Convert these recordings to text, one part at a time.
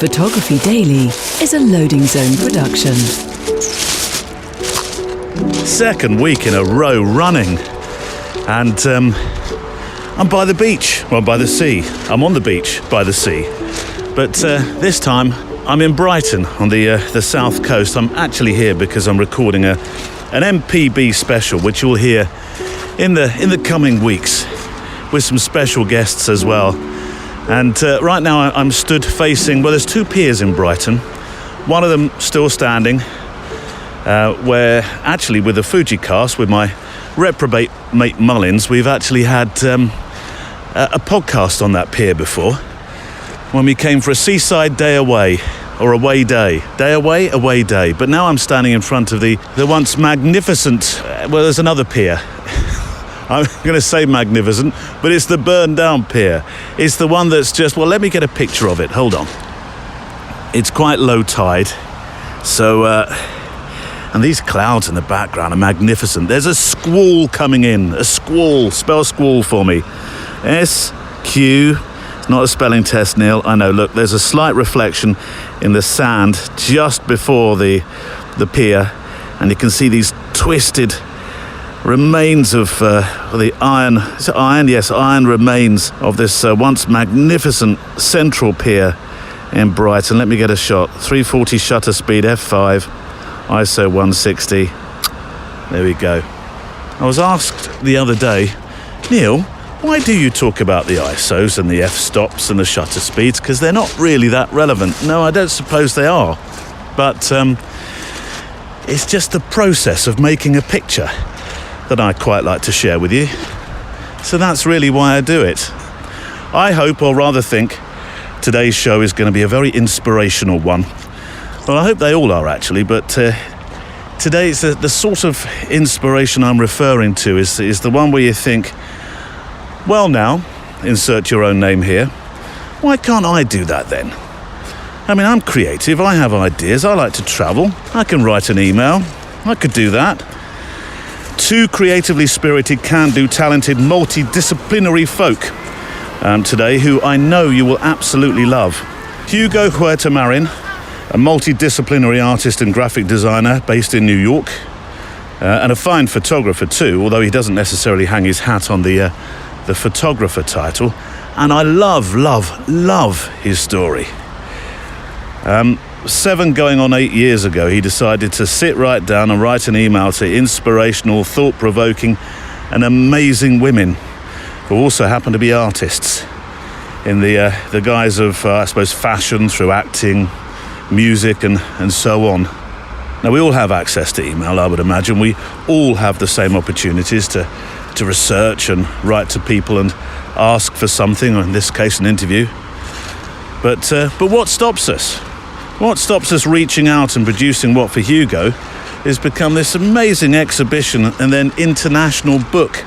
Photography Daily is a Loading Zone production. Second week in a row running, and I'm by the beach, well, by the sea. I'm on the beach by the sea, but this time I'm in Brighton on the south coast. I'm actually here because I'm recording an MPB special, which you'll hear in the coming weeks, with some special guests as well. And right now I'm stood facing, well, there's two piers in Brighton, one of them still standing, where actually with the Fuji cast, with my reprobate mate Mullins, we've actually had a podcast on that pier before, when we came for a seaside day away, or away day. Day away, away day. But now I'm standing in front of the once magnificent, well, there's another pier. I'm going to say magnificent, but it's the burned down pier. It's the one that's just, well, let me get a picture of it. Hold on. It's quite low tide. So, and these clouds in the background are magnificent. There's a squall coming in. A squall. Spell squall for me. S-Q. It's not a spelling test, Neil. I know. Look, there's a slight reflection in the sand just before the pier. And you can see these twisted remains of the iron. Is it iron? Yes, iron remains of this once magnificent central pier in Brighton. Let me get a shot. 340 shutter speed, f5, ISO 160. There we go. I was asked the other day, Neil, why do you talk about the ISOs and the f-stops and the shutter speeds? Because they're not really that relevant. No, I don't suppose they are. But it's just the process of making a picture that I quite like to share with you. So that's really why I do it. I hope, or rather think, today's show is going to be a very inspirational one. Well, I hope they all are actually, but today it's the sort of inspiration I'm referring to is the one where you think, well now, insert your own name here, why can't I do that then? I mean, I'm creative, I have ideas, I like to travel, I can write an email, I could do that. Two creatively spirited, can-do, talented, multidisciplinary folk today who I know you will absolutely love. Hugo Huerta-Marin, a multidisciplinary artist and graphic designer based in New York, and a fine photographer too, although he doesn't necessarily hang his hat on the photographer title. And I love his story. 7 going on 8 years ago, he decided to sit right down and write an email to inspirational, thought-provoking and amazing women who also happen to be artists in the guise of, I suppose, fashion through acting, music and so on. Now, we all have access to email, I would imagine. We all have the same opportunities to research and write to people and ask for something, or in this case, an interview. But what stops us? What stops us reaching out and producing what for Hugo has become this amazing exhibition and then international book?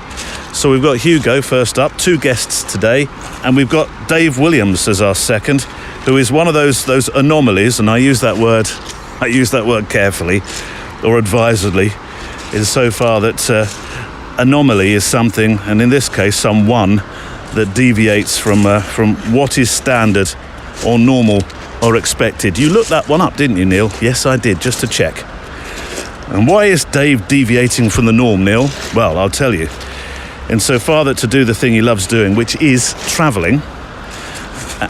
So we've got Hugo first up, 2 guests today, and we've got Dave Williams as our second, who is one of those anomalies, and I use that word carefully or advisedly, insofar that anomaly is something, and in this case someone, that deviates from what is standard or normal or expected. You looked that one up, didn't you, Neil? Yes, I did, just to check. And why is Dave deviating from the norm, Neil? Well, I'll tell you. Insofar that to do the thing he loves doing, which is travelling,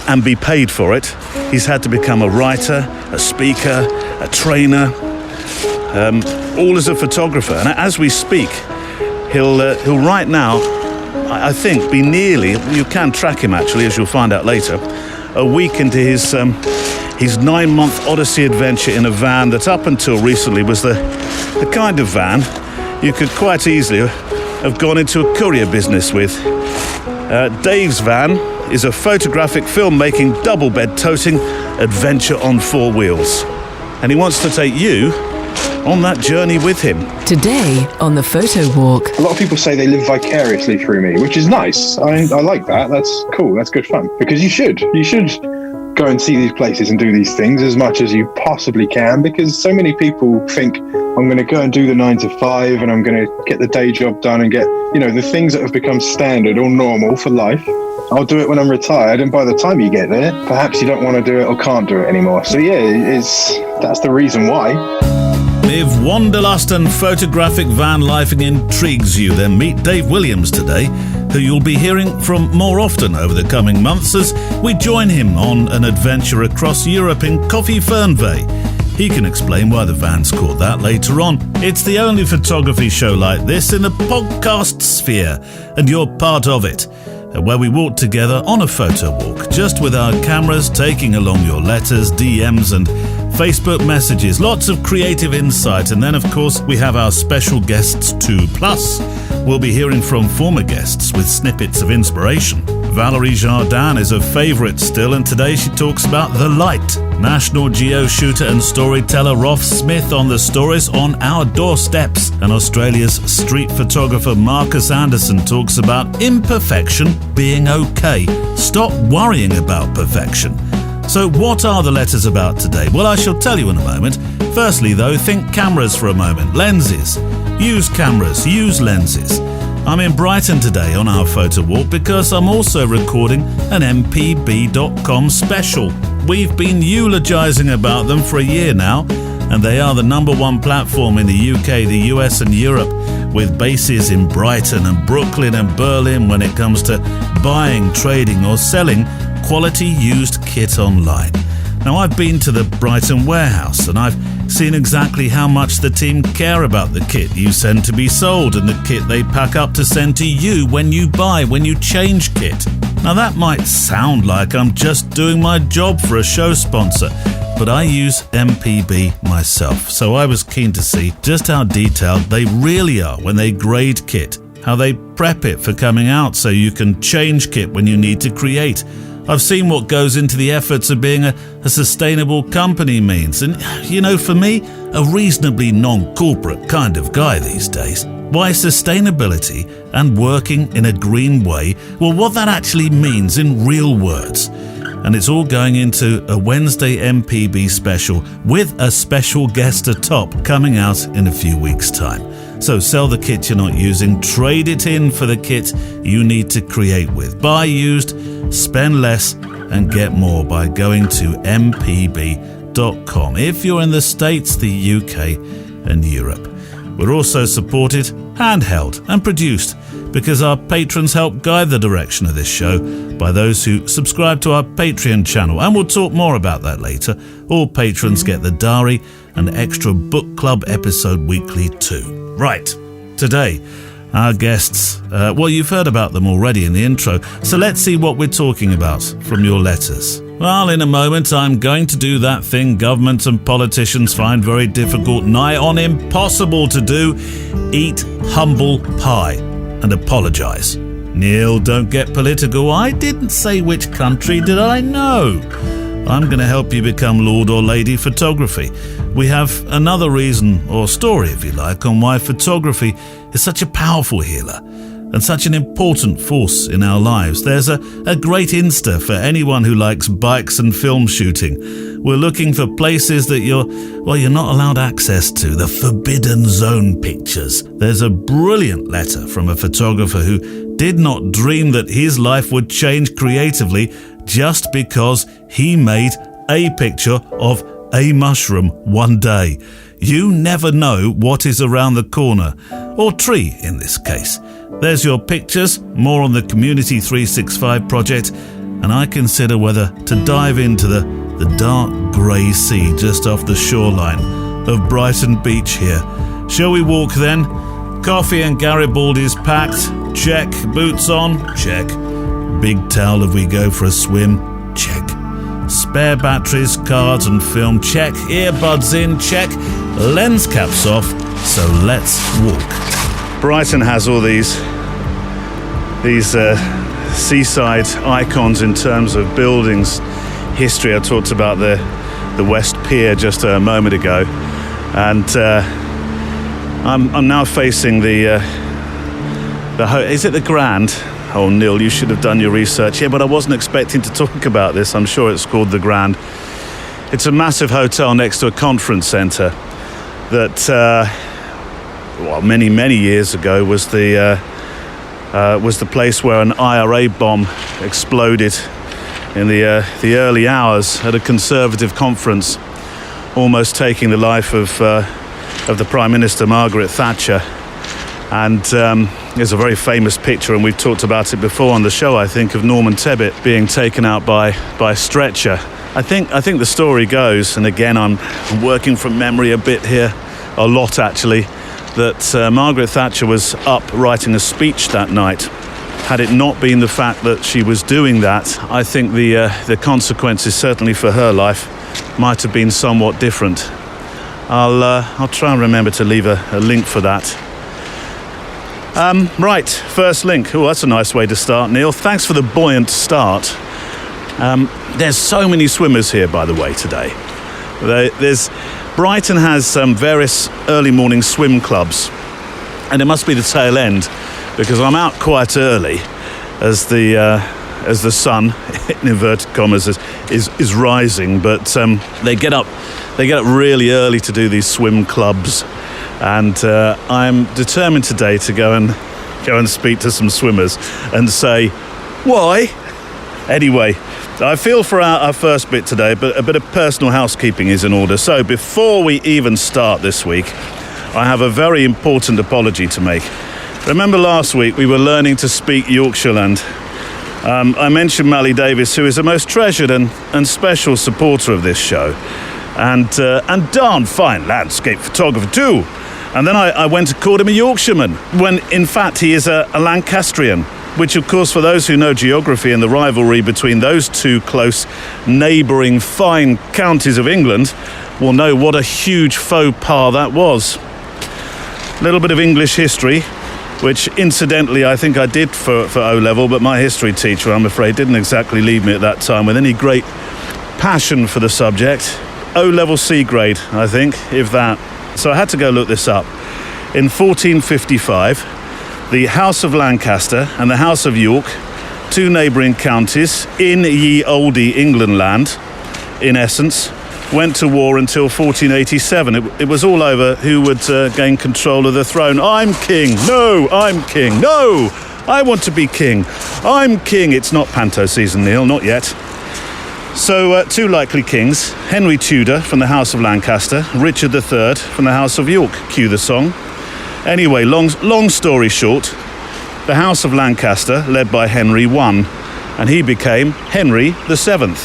and be paid for it, he's had to become a writer, a speaker, a trainer, all as a photographer. And as we speak, he'll right now, I think, be nearly, you can track him actually, as you'll find out later, a week into his 9-month Odyssey adventure in a van that up until recently was the kind of van you could quite easily have gone into a courier business with. Dave's van is a photographic, filmmaking, double bed toting adventure on 4 wheels. And he wants to take you on that journey with him. Today on the Photowalk. A lot of people say they live vicariously through me, which is nice. I like that. That's cool. That's good fun. Because you should go and see these places and do these things as much as you possibly can, because so many people think, I'm going to go and do the 9 to 5 and I'm going to get the day job done and get, the things that have become standard or normal for life. I'll do it when I'm retired. And by the time you get there, perhaps you don't want to do it or can't do it anymore. So yeah, that's the reason why. If wanderlust and photographic van lifing intrigues you, then meet Dave Williams today, who you'll be hearing from more often over the coming months as we join him on an adventure across Europe in Coffee Fernvey. He can explain why the van's called that later on. It's the only photography show like this in the podcast sphere, and you're part of it, where we walk together on a photo walk, just with our cameras taking along your letters, DMs and Facebook messages. Lots of creative insight, and then of course we have our special guests too. Plus, we'll be hearing from former guests with snippets of inspiration. Valerie Jardin is a favourite still, and today she talks about the light. National Geo shooter and storyteller Rolf Smith on the stories on our doorsteps. And Australia's street photographer Marcus Anderson talks about imperfection being okay. Stop worrying about perfection. So what are the letters about today? Well, I shall tell you in a moment. Firstly, though, think cameras for a moment. Lenses. Use cameras. Use lenses. I'm in Brighton today on our photo walk because I'm also recording an mpb.com special. We've been eulogising about them for a year now, and they are the #1 platform in the UK, the US and Europe, with bases in Brighton and Brooklyn and Berlin when it comes to buying, trading or selling quality used kit online. Now, I've been to the Brighton warehouse and I've seen exactly how much the team care about the kit you send to be sold and the kit they pack up to send to you when you buy, when you change kit. Now, that might sound like I'm just doing my job for a show sponsor, but I use MPB myself, so I was keen to see just how detailed they really are when they grade kit, how they prep it for coming out so you can change kit when you need to create. I've seen what goes into the efforts of being a sustainable company means. And, you know, for me, a reasonably non-corporate kind of guy these days, why sustainability and working in a green way, well, what that actually means in real words. And it's all going into a Wednesday MPB special with a special guest atop coming out in a few weeks' time. So sell the kit you're not using, trade it in for the kit you need to create with. Buy used, spend less and get more by going to mpb.com if you're in the States, the UK and Europe. We're also supported, handheld and produced because our patrons help guide the direction of this show by those who subscribe to our Patreon channel, and we'll talk more about that later. All patrons get the diary and extra book club episode weekly too. Right, today our guests, well, you've heard about them already in the intro, so let's see what we're talking about from your letters. Well, in a moment I'm going to do that thing government and politicians find very difficult, nigh on impossible to do: eat humble pie and apologise. Neil, don't get political. I didn't say which country, did I? No. I'm going to help you become Lord or Lady Photography. We have another reason, or story if you like, on why photography is such a powerful healer and such an important force in our lives. There's a great Insta for anyone who likes bikes and film shooting. We're looking for places that you're not allowed access to, the forbidden zone pictures. There's a brilliant letter from a photographer who did not dream that his life would change creatively just because he made a picture of a mushroom one day. You never know what is around the corner, or tree in this case. There's your pictures, more on the Community 365 project, and I consider whether to dive into the dark grey sea just off the shoreline of Brighton Beach here. Shall we walk then? Coffee and Garibaldi's packed? Check. Boots on? Check. Big towel if we go for a swim? Check. Spare batteries, cards and film? Check. Earbuds in? Check. Lens caps off, so let's walk. Brighton has all these seaside icons in terms of buildings, history. I talked about the West Pier just a moment ago, and I'm now facing the is it the Grand? Oh, Neil, you should have done your research here, but I wasn't expecting to talk about this. I'm sure it's called the Grand. It's a massive hotel next to a conference centre that, many years ago was the was the place where an IRA bomb exploded in the early hours at a Conservative conference, almost taking the life of the Prime Minister, Margaret Thatcher. And there's a very famous picture, and we've talked about it before on the show, I think, of Norman Tebbit being taken out by a stretcher. I think the story goes, and again, I'm working from memory a bit here, a lot actually, that Margaret Thatcher was up writing a speech that night. Had it not been the fact that she was doing that, I think the consequences, certainly for her life, might have been somewhat different. I'll try and remember to leave a link for that. Right, first link. Oh, that's a nice way to start, Neil. Thanks for the buoyant start. There's so many swimmers here, by the way, today. Brighton has various early morning swim clubs, and it must be the tail end, because I'm out quite early as the sun, in inverted commas, is rising. But they get up really early to do these swim clubs, and I'm determined today to go and speak to some swimmers and say why. Anyway, I feel for our first bit today, but a bit of personal housekeeping is in order. So before we even start this week, I have a very important apology to make. Remember last week we were learning to speak Yorkshireland. I mentioned Mally Davis, who is a most treasured and special supporter of this show, and darn fine landscape photographer too. And then I went and called him a Yorkshireman, when in fact he is a Lancastrian, which of course, for those who know geography and the rivalry between those two close neighbouring fine counties of England, will know what a huge faux pas that was. A little bit of English history, which incidentally I think I did for O-level, but my history teacher, I'm afraid, didn't exactly leave me at that time with any great passion for the subject. O-level C grade, I think, if that. So I had to go look this up. In 1455, the House of Lancaster and the House of York, two neighbouring counties in ye olde England land, in essence, went to war until 1487. It was all over who would gain control of the throne. I'm king. No, I'm king. No, I want to be king. I'm king. It's not panto season, Neil, not yet. So two likely kings, Henry Tudor from the House of Lancaster, Richard III from the House of York. Cue the song. Anyway, long story short, the House of Lancaster, led by Henry, won, and he became Henry VII.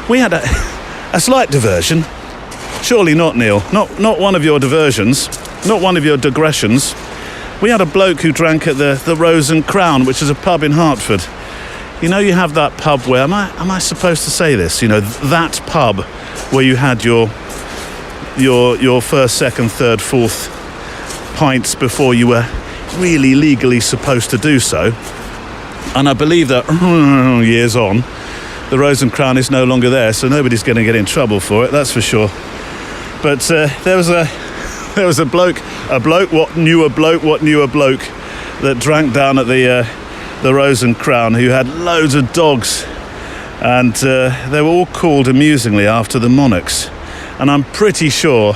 We had a slight diversion. Surely not, Neil. Not one of your diversions. Not one of your digressions. We had a bloke who drank at the Rose and Crown, which is a pub in Hertford. You know, you have that pub where, am I supposed to say this? You know, that pub where you had your first, second, third, fourth pints before you were really legally supposed to do so. And I believe that years on, the Rose and Crown is no longer there, so nobody's going to get in trouble for it, that's for sure. But there was a bloke what knew a bloke that drank down at the Rose and Crown, who had loads of dogs, and they were all called amusingly after the monarchs. And I'm pretty sure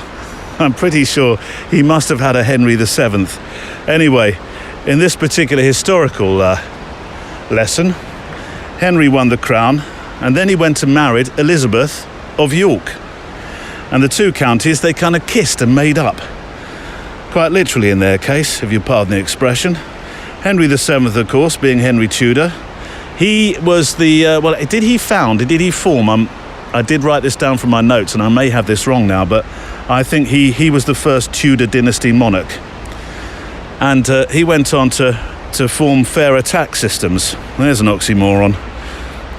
he must have had a Henry VII. Anyway, in this particular historical lesson, Henry won the crown, and then he went and married Elizabeth of York. And the two counties, they kind of kissed and made up. Quite literally in their case, if you pardon the expression. Henry VII, of course, being Henry Tudor, he was the, did he form, I did write this down from my notes, and I may have this wrong now, but I think he was the first Tudor dynasty monarch. And he went on to form fairer tax systems. There's an oxymoron.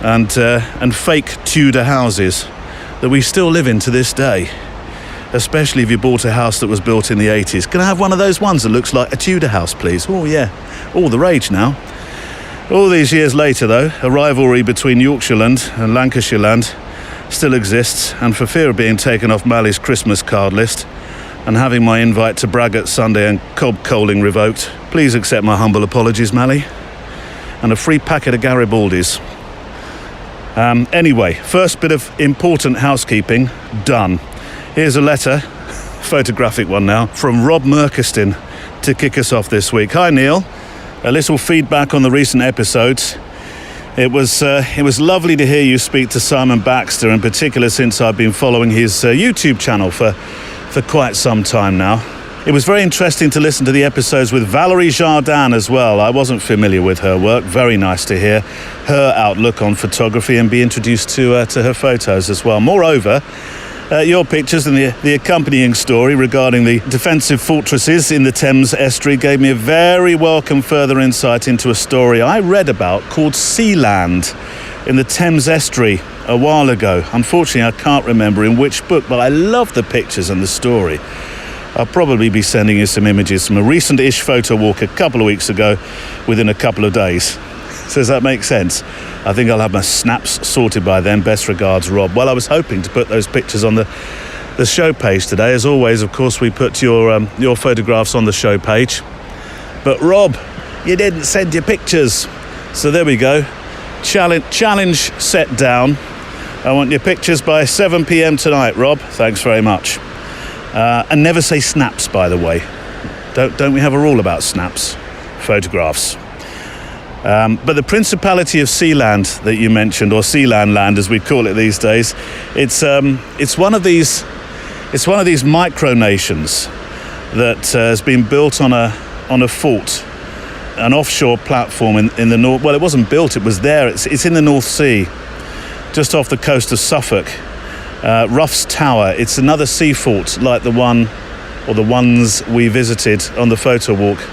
And fake Tudor houses that we still live in to this day. Especially if you bought a house that was built in the 80s. Can I have one of those ones that looks like a Tudor house, please? Oh, yeah. All the rage now. All these years later, though, a rivalry between Yorkshireland and Lancashireland still exists, and for fear of being taken off Mally's Christmas card list and having my invite to Braggart Sunday and Cobb Coaling revoked, please accept my humble apologies, Mally, and a free packet of Garibaldi's. Anyway, first bit of important housekeeping done. Here's a letter, photographic one now, from Rob Merkiston to kick us off this week. Hi, Neil. a little feedback on the recent episodes. It was lovely to hear you speak to Simon Baxter, in particular, since I've been following his YouTube channel for quite some time now. It was very interesting to listen to the episodes with Valerie Jardin as well. I wasn't familiar with her work. Very nice to hear her outlook on photography and be introduced to her photos as well. Moreover, your pictures and the accompanying story regarding the defensive fortresses in the Thames estuary gave me a very welcome further insight into a story I read about called Sealand in the Thames estuary a while ago. Unfortunately, I can't remember in which book, but I love the pictures and the story. I'll probably be sending you some images from a recent-ish photo walk a couple of weeks ago within a couple of days. Does that make sense? I think I'll have my snaps sorted by then. Best regards, Rob. Well, I was hoping to put those pictures on the show page today. As always, of course, we put your photographs on the show page. But Rob, you didn't send your pictures. So there we go. Challenge set down. I want your pictures by 7 p.m. tonight, Rob. Thanks very much. And never say snaps, by the way. Don't we have a rule about snaps? Photographs. But the Principality of Sealand that you mentioned, or Sealand land as we call it these days, it's one of these micronations that has been built on a fort, an offshore platform in the north. Well, it wasn't built; it was there. It's in the North Sea, just off the coast of Suffolk. Ruff's Tower. It's another sea fort like the one or the ones we visited on the photo walk,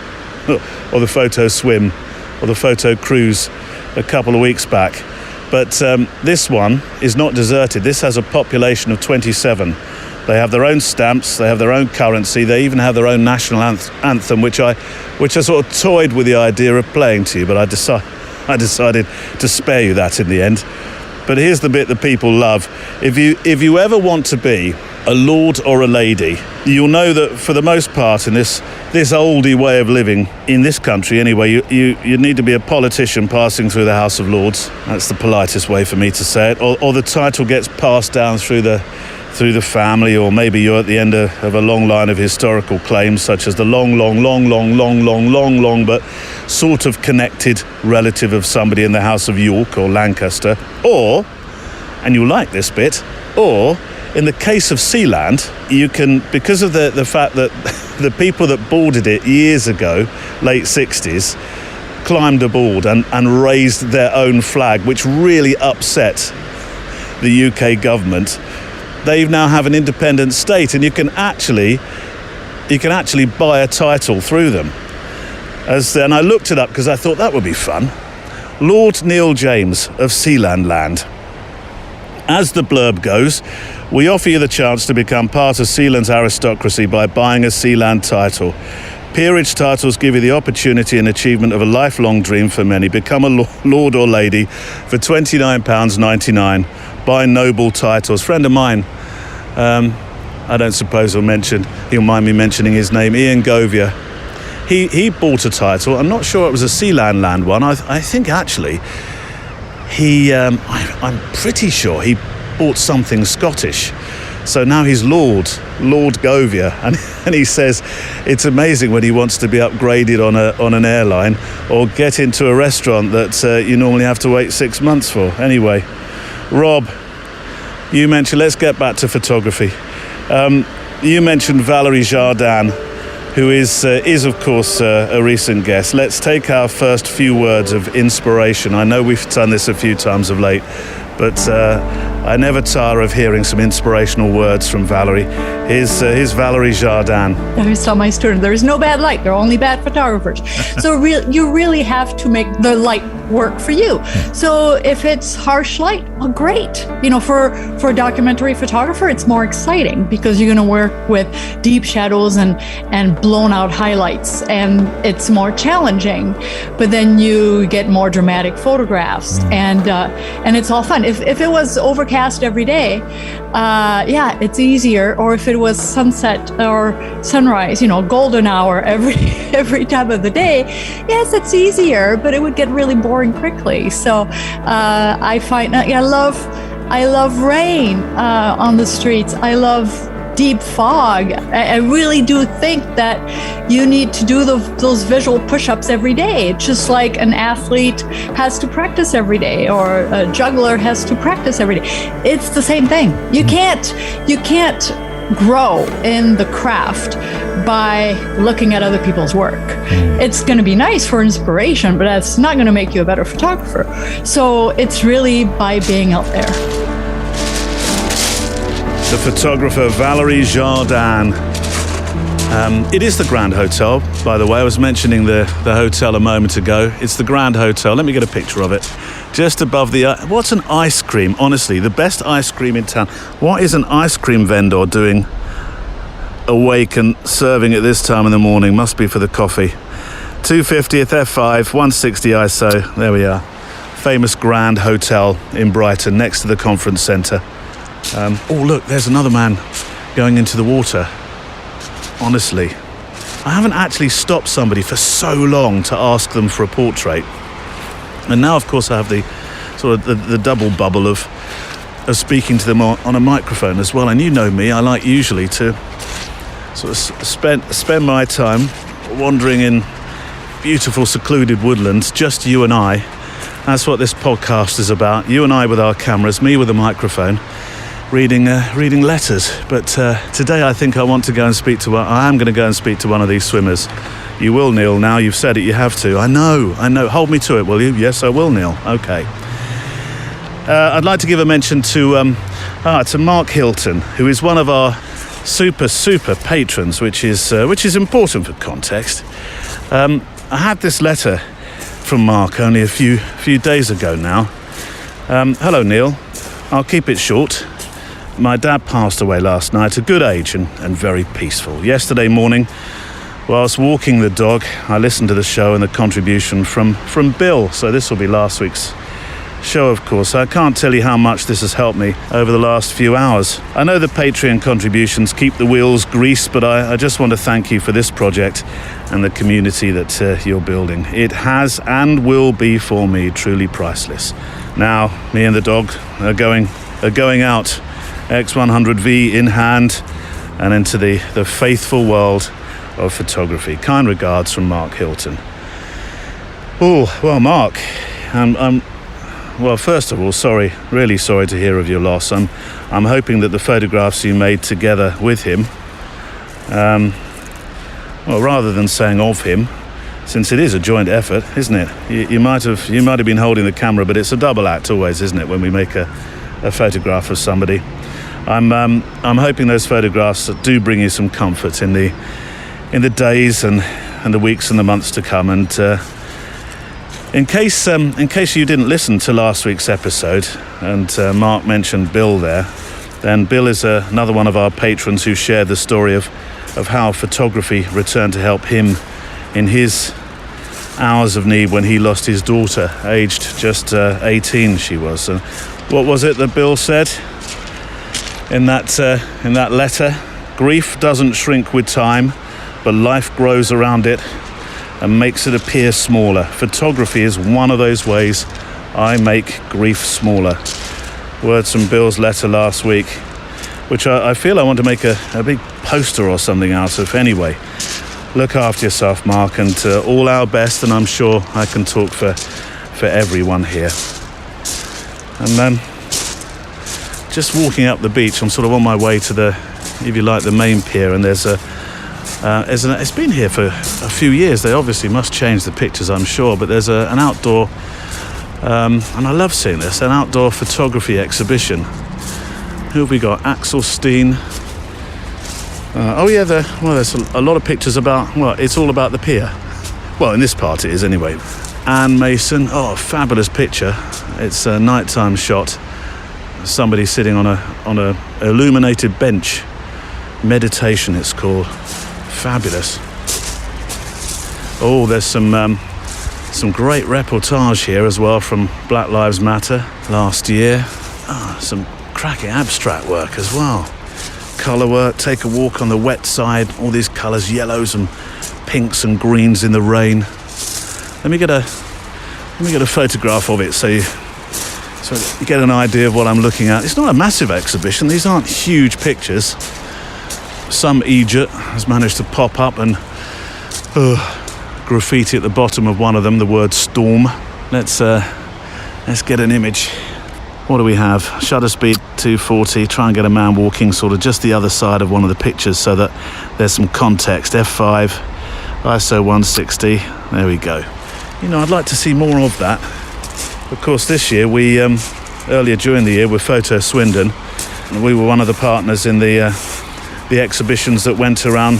or the photo swim, or the photo cruise a couple of weeks back. But this one is not deserted. This has a population of 27. They have their own stamps, they have their own currency, they even have their own national anthem, which I sort of toyed with the idea of playing to you, but I decided to spare you that in the end. But here's the bit that people love. If you ever want to be a lord or a lady, you'll know that for the most part in this oldie way of living, in this country anyway, you need to be a politician passing through the House of Lords. That's the politest way for me to say it. Or the title gets passed down through the family, or maybe you're at the end of a long line of historical claims, such as the long, but sort of connected relative of somebody in the House of York or Lancaster. Or, and you'll like this bit, or in the case of Sealand, you can, because of the fact that the people that boarded it years ago, late 60s, climbed aboard and raised their own flag, which really upset the UK government. They now have an independent state, and you can actually buy a title through them. And I looked it up because I thought that would be fun. Lord Neil James of Sealand Land. As the blurb goes, we offer you the chance to become part of Sealand's aristocracy by buying a Sealand title. Peerage titles give you the opportunity and achievement of a lifelong dream for many. Become a lord or lady for £29.99. Buy noble titles. Friend of mine, I don't suppose he'll mind me mentioning his name, Ian Govia. He bought a title. I'm not sure it was a Sealand Land one. I think actually I'm pretty sure he bought something Scottish. So now he's Lord Govia, and he says it's amazing when he wants to be upgraded on an airline or get into a restaurant that you normally have to wait 6 months for. Anyway, Rob, you mentioned, let's get back to photography. You mentioned Valerie Jardin, who is of course a recent guest. Let's take our first few words of inspiration. I know we've done this a few times of late, but I never tire of hearing some inspirational words from Valerie. Here's Valerie Jardin. I always tell my students, there is no bad light, there are only bad photographers. So you really have to make the light work for you. So if it's harsh light, well, great. For a documentary photographer, it's more exciting because you're going to work with deep shadows and blown out highlights, and it's more challenging. But then you get more dramatic photographs, and it's all fun. If it was overcast every day, it's easier. Or if it was sunset or sunrise, golden hour every time of the day, yes, it's easier, but it would get really boring quickly. So I find I love rain on the streets. I love deep fog. I really do think that you need to do those visual push-ups every day, just like an athlete has to practice every day, or a juggler has to practice every day. It's the same thing. You can't grow in the craft by looking at other people's work. It's going to be nice for inspiration, but that's not going to make you a better photographer. So it's really by being out there. The photographer Valerie Jardin. It is the Grand Hotel, by the way. I was mentioning the hotel a moment ago. It's the Grand Hotel. Let me get a picture of it. Just above the... what's an ice cream? Honestly, the best ice cream in town. What is an ice cream vendor doing awake and serving at this time in the morning? Must be for the coffee. 250th F5, 160 ISO. There we are. Famous Grand Hotel in Brighton, next to the conference centre. Oh, look, there's another man going into the water. Honestly, I haven't actually stopped somebody for so long to ask them for a portrait. And now, of course, I have the sort of the double bubble of speaking to them on a microphone as well. And you know me, I like usually to sort of spend my time wandering in beautiful, secluded woodlands, just you and I. That's what this podcast is about. You and I with our cameras, me with a microphone, reading letters. But today I think I want to go and speak to I am going to go and speak to one of these swimmers. You will, Neil. Now you've said it, you have to. I know. Hold me to it, will you? Yes, I will, Neil. Okay. I'd like to give a mention to Mark Hilton, who is one of our super patrons, which is important for context. I had this letter from Mark only a few days ago now. Hello, Neil. I'll keep it short. My dad passed away last night, a good age and very peaceful. Yesterday morning, whilst walking the dog, I listened to the show and the contribution from Bill. So this will be last week's show, of course. I can't tell you how much this has helped me over the last few hours. I know the Patreon contributions keep the wheels greased, but I just want to thank you for this project and the community that you're building. It has and will be for me truly priceless. Now, me and the dog are going out, X100V in hand, and into the faithful world of photography. Kind regards from Mark Hilton. Oh, well, Mark, well, first of all, really sorry to hear of your loss. I'm hoping that the photographs you made together with him, well, rather than saying of him, since it is a joint effort, isn't it? You might have been holding the camera, but it's a double act always, isn't it, when we make a photograph of somebody. I'm hoping those photographs do bring you some comfort in the days and the weeks and the months to come. And in case you didn't listen to last week's episode, and Mark mentioned Bill there, then Bill is another one of our patrons who shared the story of how photography returned to help him in his hours of need when he lost his daughter, aged just 18 she was. And what was it that Bill said in that letter? Grief doesn't shrink with time, but life grows around it and makes it appear smaller. Photography is one of those ways I make grief smaller. Words from Bill's letter last week, which I feel I want to make a big poster or something out of anyway. Look after yourself, Mark, and all our best, and I'm sure I can talk for everyone here. And then, just walking up the beach, I'm sort of on my way to the main pier, and there's it's been here for a few years. They obviously must change the pictures, I'm sure, but there's an outdoor, and I love seeing this, an outdoor photography exhibition. Who have we got? Axel Steen. There's a lot of pictures it's all about the pier. Well, in this part it is anyway. Anne Mason, a fabulous picture. It's a nighttime shot. Somebody sitting on a illuminated bench. Meditation, it's called. Fabulous. Oh, there's some great reportage here as well from Black Lives Matter last year. Some cracking abstract work as well. Colour work, take a walk on the wet side, all these colours, yellows and pinks and greens in the rain. Let me get a photograph of it so you get an idea of what I'm looking at. It's not a massive exhibition, these aren't huge pictures. some idiot has managed to pop up and graffiti at the bottom of one of them the word storm. Let's get an image. What do we have? Shutter speed 240. Try and get a man walking sort of just the other side of one of the pictures so that there's some context. F5, ISO 160. There we go. You know, I'd like to see more of that. Of course, this year we earlier during the year with Photo Swindon, we were one of the partners in the exhibitions that went around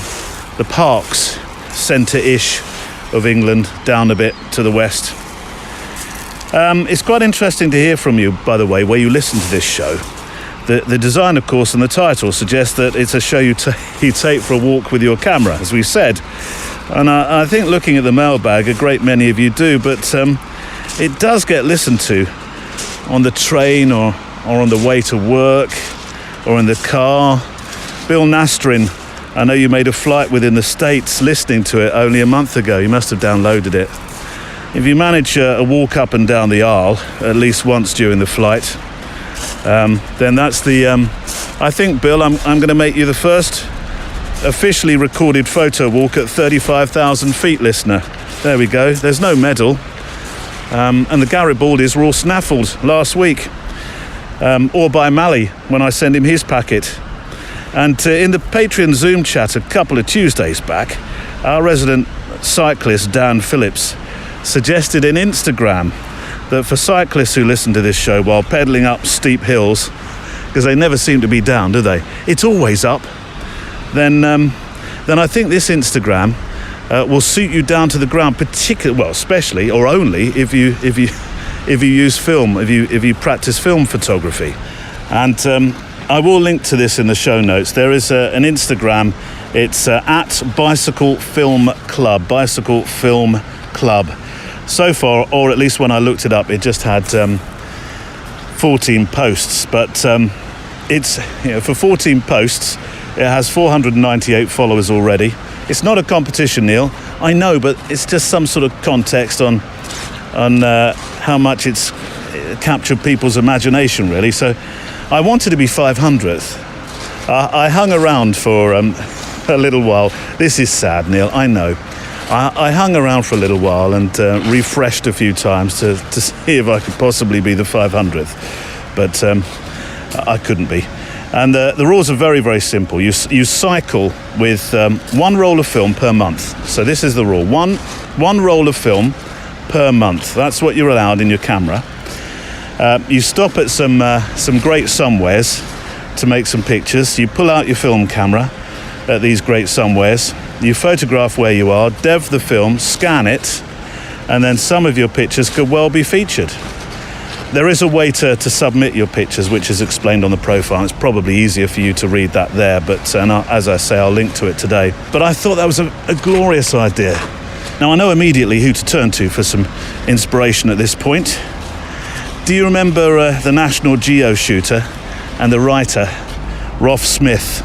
the parks, centre-ish of England, down a bit to the west. It's quite interesting to hear from you, by the way, where you listen to this show. The design, of course, and the title suggest that it's a show you take for a walk with your camera, as we said. And I think looking at the mailbag, a great many of you do, but it does get listened to on the train or on the way to work or in the car. Bill Nastrin, I know you made a flight within the States listening to it only a month ago. You must have downloaded it. If you manage a walk up and down the aisle at least once during the flight, then that's the... I think, Bill, I'm going to make you the first officially recorded photo walk at 35,000 feet listener. There we go. There's no medal. And the Garibaldis were all snaffled last week. Or by Mally when I sent him his packet. And in the Patreon Zoom chat a couple of Tuesdays back, our resident cyclist Dan Phillips suggested in Instagram that for cyclists who listen to this show while pedalling up steep hills, because they never seem to be down, do they? It's always up. Then I think this Instagram will suit you down to the ground, especially or only if you use film, if you practice film photography. And I will link to this in the show notes. There is an Instagram. It's at Bicycle Film Club. Bicycle Film Club. So far, or at least when I looked it up, it just had 14 posts. But it's for 14 posts, it has 498 followers already. It's not a competition, Neil. I know, but it's just some sort of context on how much it's captured people's imagination, really. So I wanted to be 500th. I hung around for a little while. This is sad, Neil, I know. I hung around for a little while and refreshed a few times to see if I could possibly be the 500th. But I couldn't be. And the rules are very, very simple. You cycle with one roll of film per month. So this is the rule. One roll of film per month. That's what you're allowed in your camera. You stop at some great somewheres to make some pictures. You pull out your film camera at these great somewheres. You photograph where you are, dev the film, scan it, and then some of your pictures could well be featured. There is a way to submit your pictures, which is explained on the profile. It's probably easier for you to read that there, but as I say, I'll link to it today. But I thought that was a glorious idea. Now, I know immediately who to turn to for some inspiration at this point. Do you remember the National Geo shooter and the writer, Rolf Smith,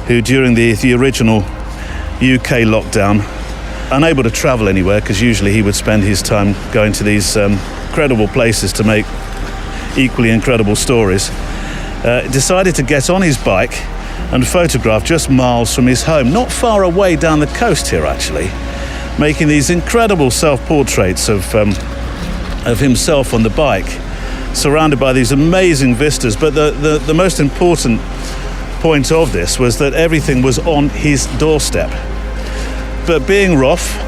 who during the original UK lockdown, unable to travel anywhere because usually he would spend his time going to these incredible places to make equally incredible stories, decided to get on his bike and photograph just miles from his home, not far away down the coast here actually, making these incredible self-portraits of himself on the bike, surrounded by these amazing vistas. But the most important point of this was that everything was on his doorstep. But being Rolf,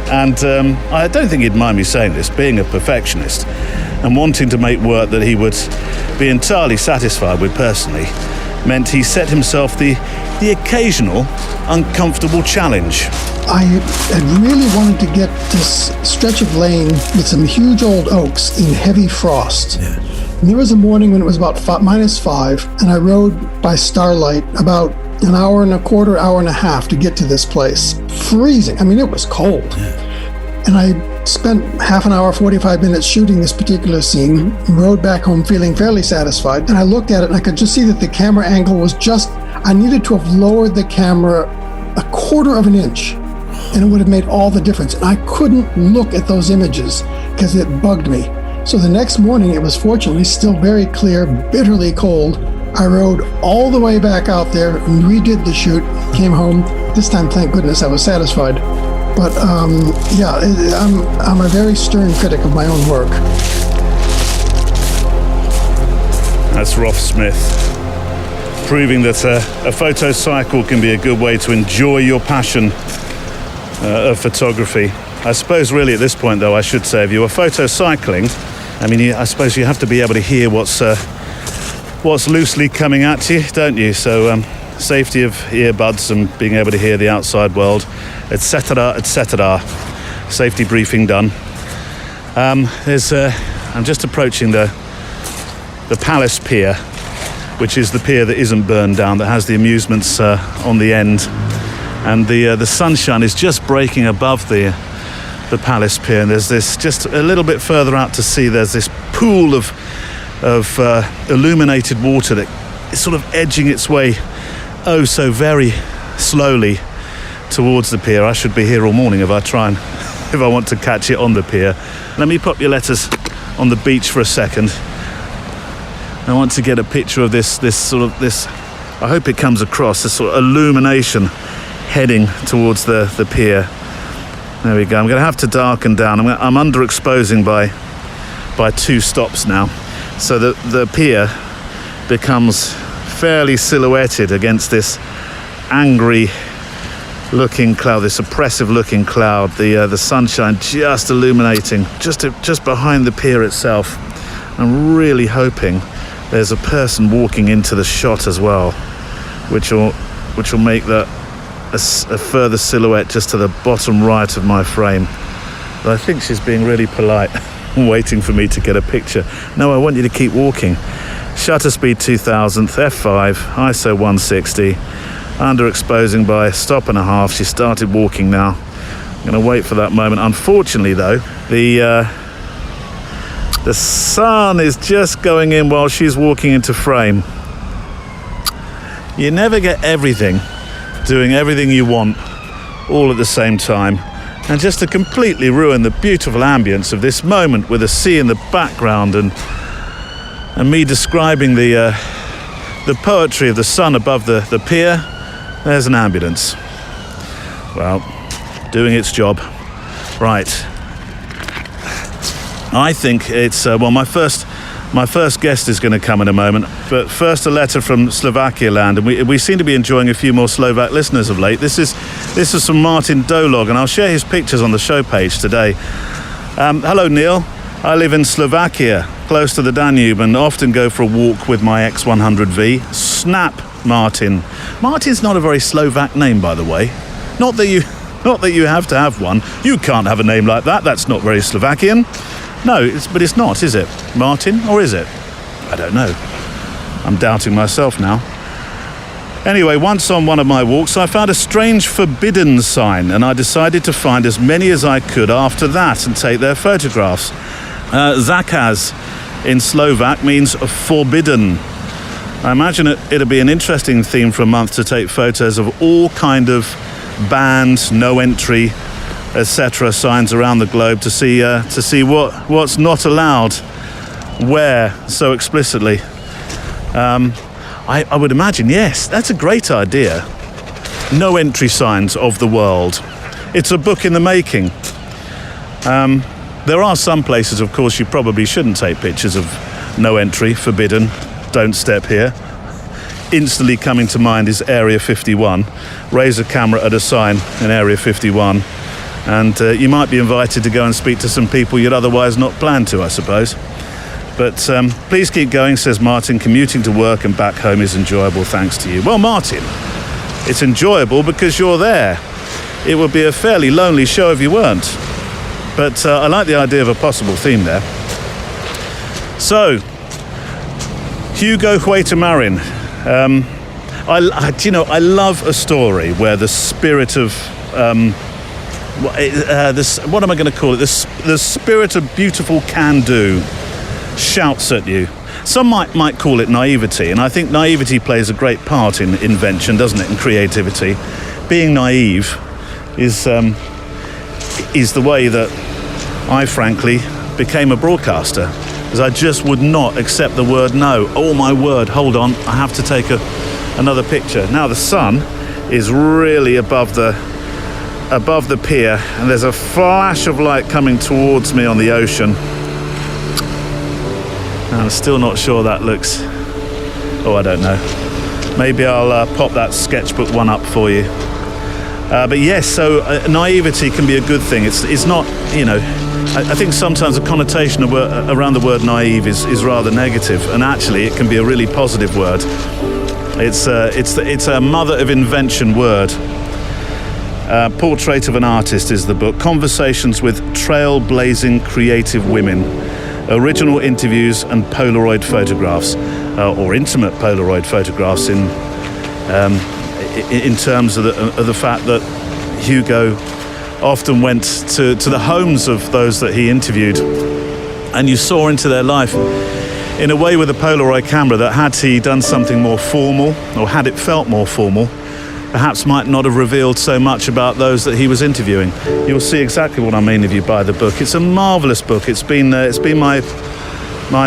and I don't think he'd mind me saying this, being a perfectionist and wanting to make work that he would be entirely satisfied with personally, meant he set himself the occasional uncomfortable challenge. I had really wanted to get this stretch of lane with some huge old oaks in heavy frost. Yeah. And there was a morning when it was about -5, and I rode by starlight about an hour and a quarter, hour and a half to get to this place. Freezing. I mean, it was cold. Yeah. And I spent half an hour, 45 minutes shooting this particular scene, and rode back home feeling fairly satisfied. And I looked at it and I could just see that the camera angle was I needed to have lowered the camera a quarter of an inch, and it would have made all the difference. And I couldn't look at those images because it bugged me. So the next morning, it was fortunately still very clear, bitterly cold, I rode all the way back out there and redid the shoot, came home. This time, thank goodness, I was satisfied. But I'm a very stern critic of my own work. That's Rolf Smith, proving that a photo cycle can be a good way to enjoy your passion of photography. I suppose really at this point, though, I should say, if you were photo cycling, I mean, I suppose you have to be able to hear what's loosely coming at you, don't you? So safety of earbuds and being able to hear the outside world, etc., etc. Safety briefing done. I'm just approaching the Palace Pier, which is the pier that isn't burned down, that has the amusements on the end, and the sunshine is just breaking above the Palace Pier, and there's this, just a little bit further out to sea, there's this pool of illuminated water that is sort of edging its way oh so very slowly towards the pier. I should be here all morning if I want to catch it on the pier. Let me pop your letters on the beach for a second. I want to get a picture of this I hope it comes across, this sort of illumination heading towards the pier. There we go. I'm going to have to darken down. I'm underexposing by 2 stops now, so the pier becomes fairly silhouetted against this angry looking cloud, this oppressive looking cloud. The sunshine just illuminating just behind the pier itself. I'm really hoping there's a person walking into the shot as well, which will make that a further silhouette just to the bottom right of my frame. But I think she's being really polite, waiting for me to get a picture. No, I want you to keep walking. Shutter speed 2000, f5, ISO 160, underexposing by 1.5 stops. She started walking now. I'm going to wait for that moment. Unfortunately, though, the sun is just going in while she's walking into frame. You never get everything, doing everything you want all at the same time, and just to completely ruin the beautiful ambience of this moment with the sea in the background and me describing the poetry of the sun above the pier. There's an ambulance. Well, doing its job. Right. I think it's my first guest is going to come in a moment, but first a letter from Slovakia land, and we seem to be enjoying a few more Slovak listeners of late. This is from Martin Dolog, and I'll share his pictures on the show page today. Hello Neil, I live in Slovakia, close to the Danube, and often go for a walk with my X100V. Snap, Martin. Martin's not a very Slovak name, by the way. Not that you have to have one. You can't have a name like that. That's not very Slovakian. No, but it's not, is it? Martin, or is it? I don't know. I'm doubting myself now. Anyway, once on one of my walks, I found a strange forbidden sign, and I decided to find as many as I could after that and take their photographs. Zakaz in Slovak means forbidden. I imagine it'll be an interesting theme for a month to take photos of all kind of banned, no entry, etc. signs around the globe to see what's not allowed where so explicitly. I would imagine, yes, that's a great idea. No entry signs of the world. It's a book in the making. There are some places, of course, you probably shouldn't take pictures of no entry, forbidden, don't step here. Instantly coming to mind is Area 51. Raise a camera at a sign in Area 51. And you might be invited to go and speak to some people you'd otherwise not planned to, I suppose. But please keep going, says Martin. Commuting to work and back home is enjoyable thanks to you. Well, Martin, it's enjoyable because you're there. It would be a fairly lonely show if you weren't. But I like the idea of a possible theme there. So, Hugo Huetamarin. I love a story where the spirit of what am I going to call it? The spirit of beautiful can-do shouts at you. Some might call it naivety, and I think naivety plays a great part in invention, doesn't it, in creativity. Being naive is the way that I frankly became a broadcaster. because I just would not accept the word no. Oh my word, hold on, I have to take another picture. Now the sun is really above the pier, and there's a flash of light coming towards me on the ocean. I'm still not sure that looks... Oh, I don't know. Maybe I'll pop that sketchbook one up for you. But yes, so naivety can be a good thing. It's not, you know, I think sometimes the connotation around the word naive is rather negative, and actually it can be a really positive word. It's a mother of invention word. Portrait of an Artist is the book. Conversations with trailblazing creative women. Original interviews and Polaroid photographs, or intimate Polaroid photographs in terms of the fact that Hugo often went to the homes of those that he interviewed, and you saw into their life in a way with a Polaroid camera that had he done something more formal, or had it felt more formal, perhaps might not have revealed so much about those that he was interviewing. You'll see exactly what I mean if you buy the book. It's a marvellous book. It's been my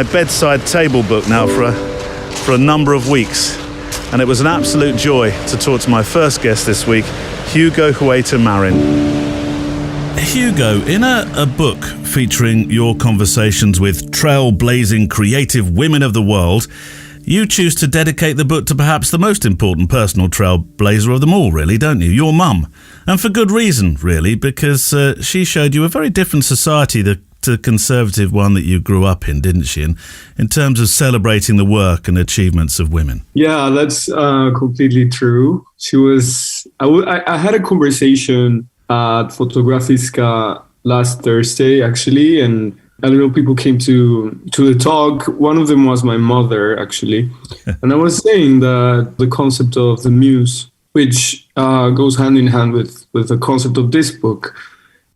bedside table book now for a number of weeks, and it was an absolute joy to talk to my first guest this week, Hugo Hueta Marin. Hugo, in a book featuring your conversations with trailblazing creative women of the world, you choose to dedicate the book to perhaps the most important personal trailblazer of them all, really, don't you? Your mum. And for good reason, really, because she showed you a very different society to the conservative one that you grew up in, didn't she? And in terms of celebrating the work and achievements of women. Yeah, that's completely true. She was... I had a conversation at Fotografiska last Thursday, actually, and a lot of people came to the talk. One of them was my mother, actually. And I was saying that the concept of the muse, which goes hand in hand with the concept of this book.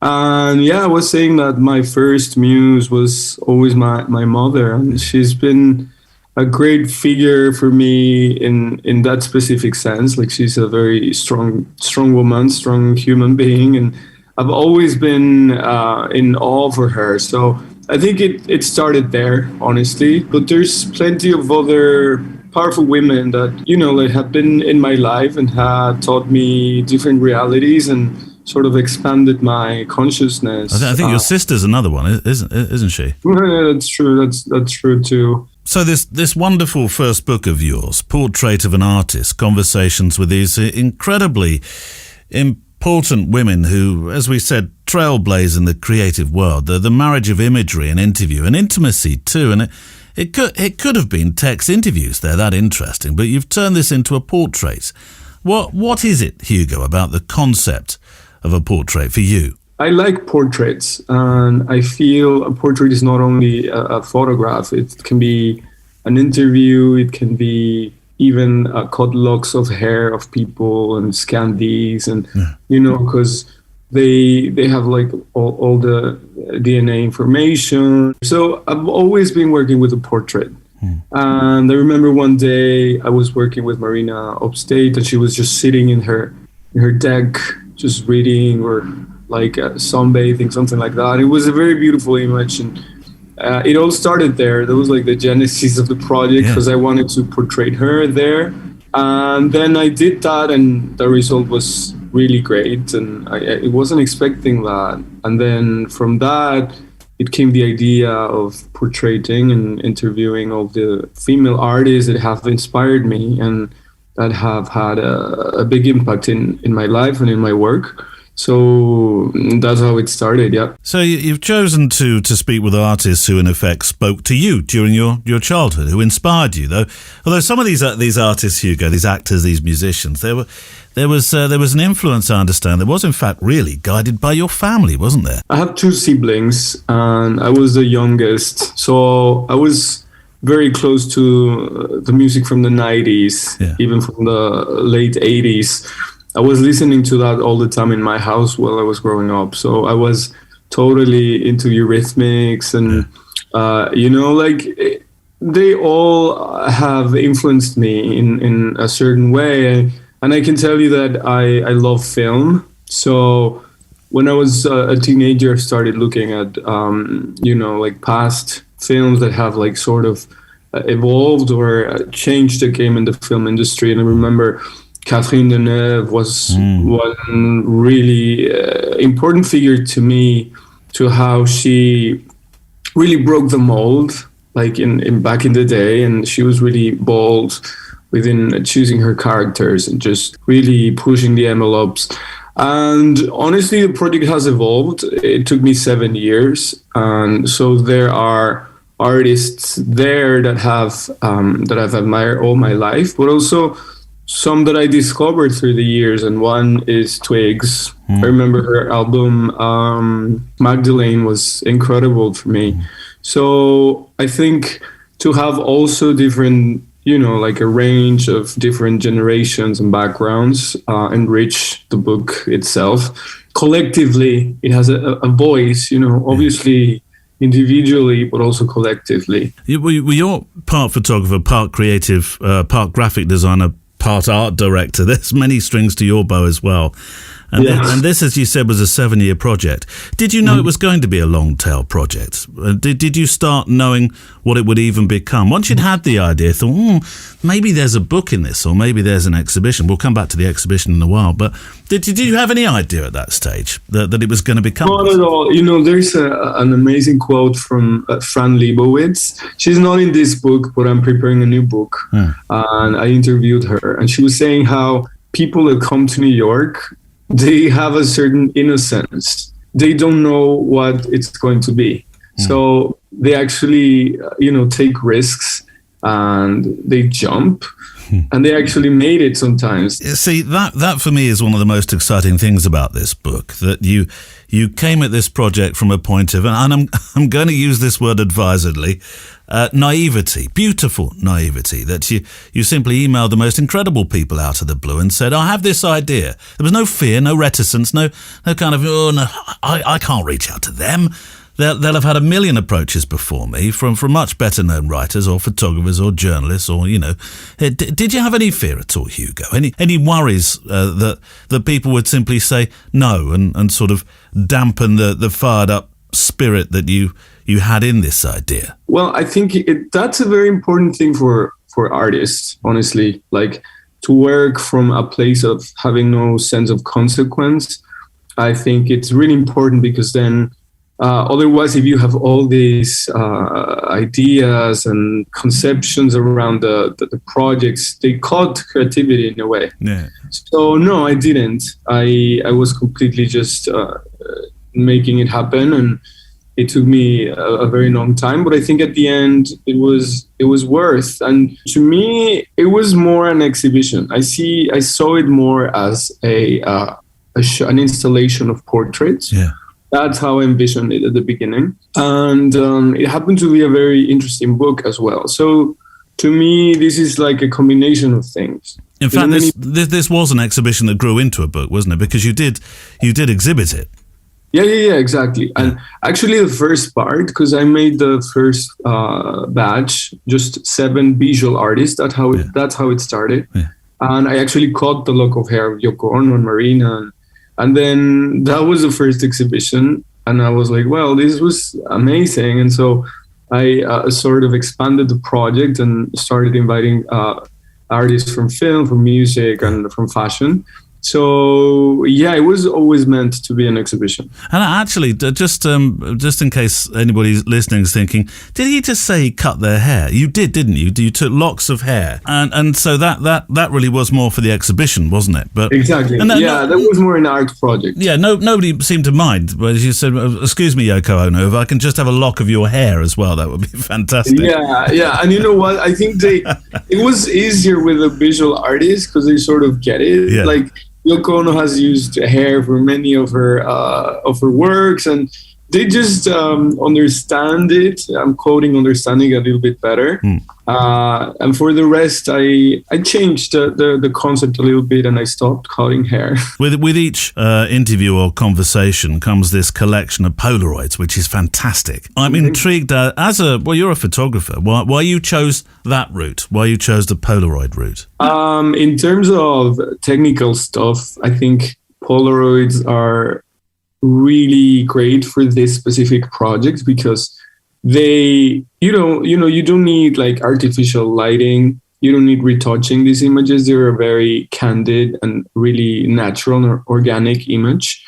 And yeah, I was saying that my first muse was always my mother. And she's been a great figure for me in that specific sense. Like, she's a very strong woman, strong human being. And I've always been in awe for her. So I think it started there, honestly. But there's plenty of other powerful women that, you know, like, have been in my life and had taught me different realities and sort of expanded my consciousness. I think your sister's another one, isn't she? Yeah, that's true. That's true too. So this wonderful first book of yours, Portrait of an Artist, conversations with these incredibly important women who, as we said, trailblaze in the creative world, the marriage of imagery and interview and intimacy too. And it could have been text interviews. They're that interesting, but you've turned this into a portrait. What is it, Hugo, about the concept of a portrait for you? I like portraits, and I feel a portrait is not only a photograph. It can be an interview. It can be even cut locks of hair of people and scan these, and you know, because they have like all the DNA information. So I've always been working with a portrait. And I remember one day I was working with Marina upstate, and she was just sitting in her deck, just reading or like sunbathing, something like that. It was a very beautiful image, and it all started there. That was like the genesis of the project, because I wanted to portray her there. And then I did that, and the result was really great, and I wasn't expecting that. And then from that, it came the idea of portraying and interviewing all the female artists that have inspired me and that have had a big impact in my life and in my work. So that's how it started, yeah. So you've chosen to speak with artists who, in effect, spoke to you during your childhood, who inspired you, though. Although some of these artists, Hugo, these actors, these musicians, there was an influence, I understand, that was, in fact, really guided by your family, wasn't there? I have two siblings, and I was the youngest. So I was very close to the music from the 90s, even from the late 80s. I was listening to that all the time in my house while I was growing up. So I was totally into Eurythmics and, you know, like they all have influenced me in a certain way. And I can tell you that I love film. So when I was a teenager, I started looking at, you know, like past films that have like sort of evolved or changed the game in the film industry. And I remember Catherine Deneuve was one really important figure to me, to how she really broke the mold, like in back in the day, and she was really bold within choosing her characters and just really pushing the envelopes. And honestly, the project has evolved. It took me 7 years, and so there are artists there that I've admired all my life, but also some that I discovered through the years. And one is Twigs. I remember her album Magdalene was incredible for me. So I think to have also different, like a range of different generations and backgrounds enrich the book itself. Collectively, it has a voice, obviously individually, but also collectively. You're part photographer, part creative, part graphic designer, part art director. There's many strings to your bow as well. And, and this, as you said, was a 7-year project. Did you know it was going to be a long tail project? Did you start knowing what it would even become? Once you'd had the idea, thought, maybe there's a book in this, or maybe there's an exhibition. We'll come back to the exhibition in a while. But did you have any idea at that stage that it was going to become? Not at all. There's an amazing quote from Fran Lebowitz. She's not in this book, but I'm preparing a new book. And I interviewed her, and she was saying how people that come to New York, they have a certain innocence. They don't know what it's going to be. So they actually, take risks and they jump and they actually made it sometimes. See, that for me is one of the most exciting things about this book, that you came at this project from a point of, and I'm going to use this word advisedly, naivety, beautiful naivety, that you simply emailed the most incredible people out of the blue and said, I have this idea. There was no fear, no reticence, no kind of, I can't reach out to them. They'll have had a million approaches before me from much better known writers or photographers or journalists or, Did you have any fear at all, Hugo? Any worries that people would simply say no and sort of dampen the fired up spirit that you had in this idea? Well, I think that's a very important thing for artists, honestly, like to work from a place of having no sense of consequence. I think it's really important, because then otherwise, if you have all these ideas and conceptions around the projects, they caught creativity in a way. Yeah. So no, I didn't. I was completely just making it happen, and it took me a very long time. But I think at the end, it was worth. And to me, it was more an exhibition. I saw it more as an installation of portraits. Yeah. That's how I envisioned it at the beginning. And it happened to be a very interesting book as well. So to me, this is like a combination of things. In fact, this was an exhibition that grew into a book, wasn't it? Because you did exhibit it. Yeah, exactly. And actually the first part, because I made the first batch, just 7 visual artists. That's how it started. Yeah. And I actually caught the lock of hair of Yoko Ono and Marina. And then that was the first exhibition. And I was like, well, this was amazing. And so I sort of expanded the project and started inviting artists from film, from music, and from fashion. So yeah, it was always meant to be an exhibition. And actually, just in case anybody's listening is thinking, did he just say he cut their hair? You did, didn't you? You took locks of hair, and so that really was more for the exhibition, wasn't it? But exactly, that was more an art project. Yeah, nobody seemed to mind. But as you said, excuse me, Yoko Ono, if I can just have a lock of your hair as well, that would be fantastic. Yeah, and you know what? I think it was easier with a visual artist because they sort of get it, like. Yoko Ono has used hair for many of her works, and they just understand it. I'm quoting understanding a little bit better. And for the rest, I changed the concept a little bit, and I stopped cutting hair. With each interview or conversation comes this collection of Polaroids, which is fantastic. I'm intrigued you're a photographer. Why you chose that route? Why you chose the Polaroid route? In terms of technical stuff, I think Polaroids are really great for this specific project because you don't need like artificial lighting. You don't need retouching these images. They're a very candid and really natural and organic image.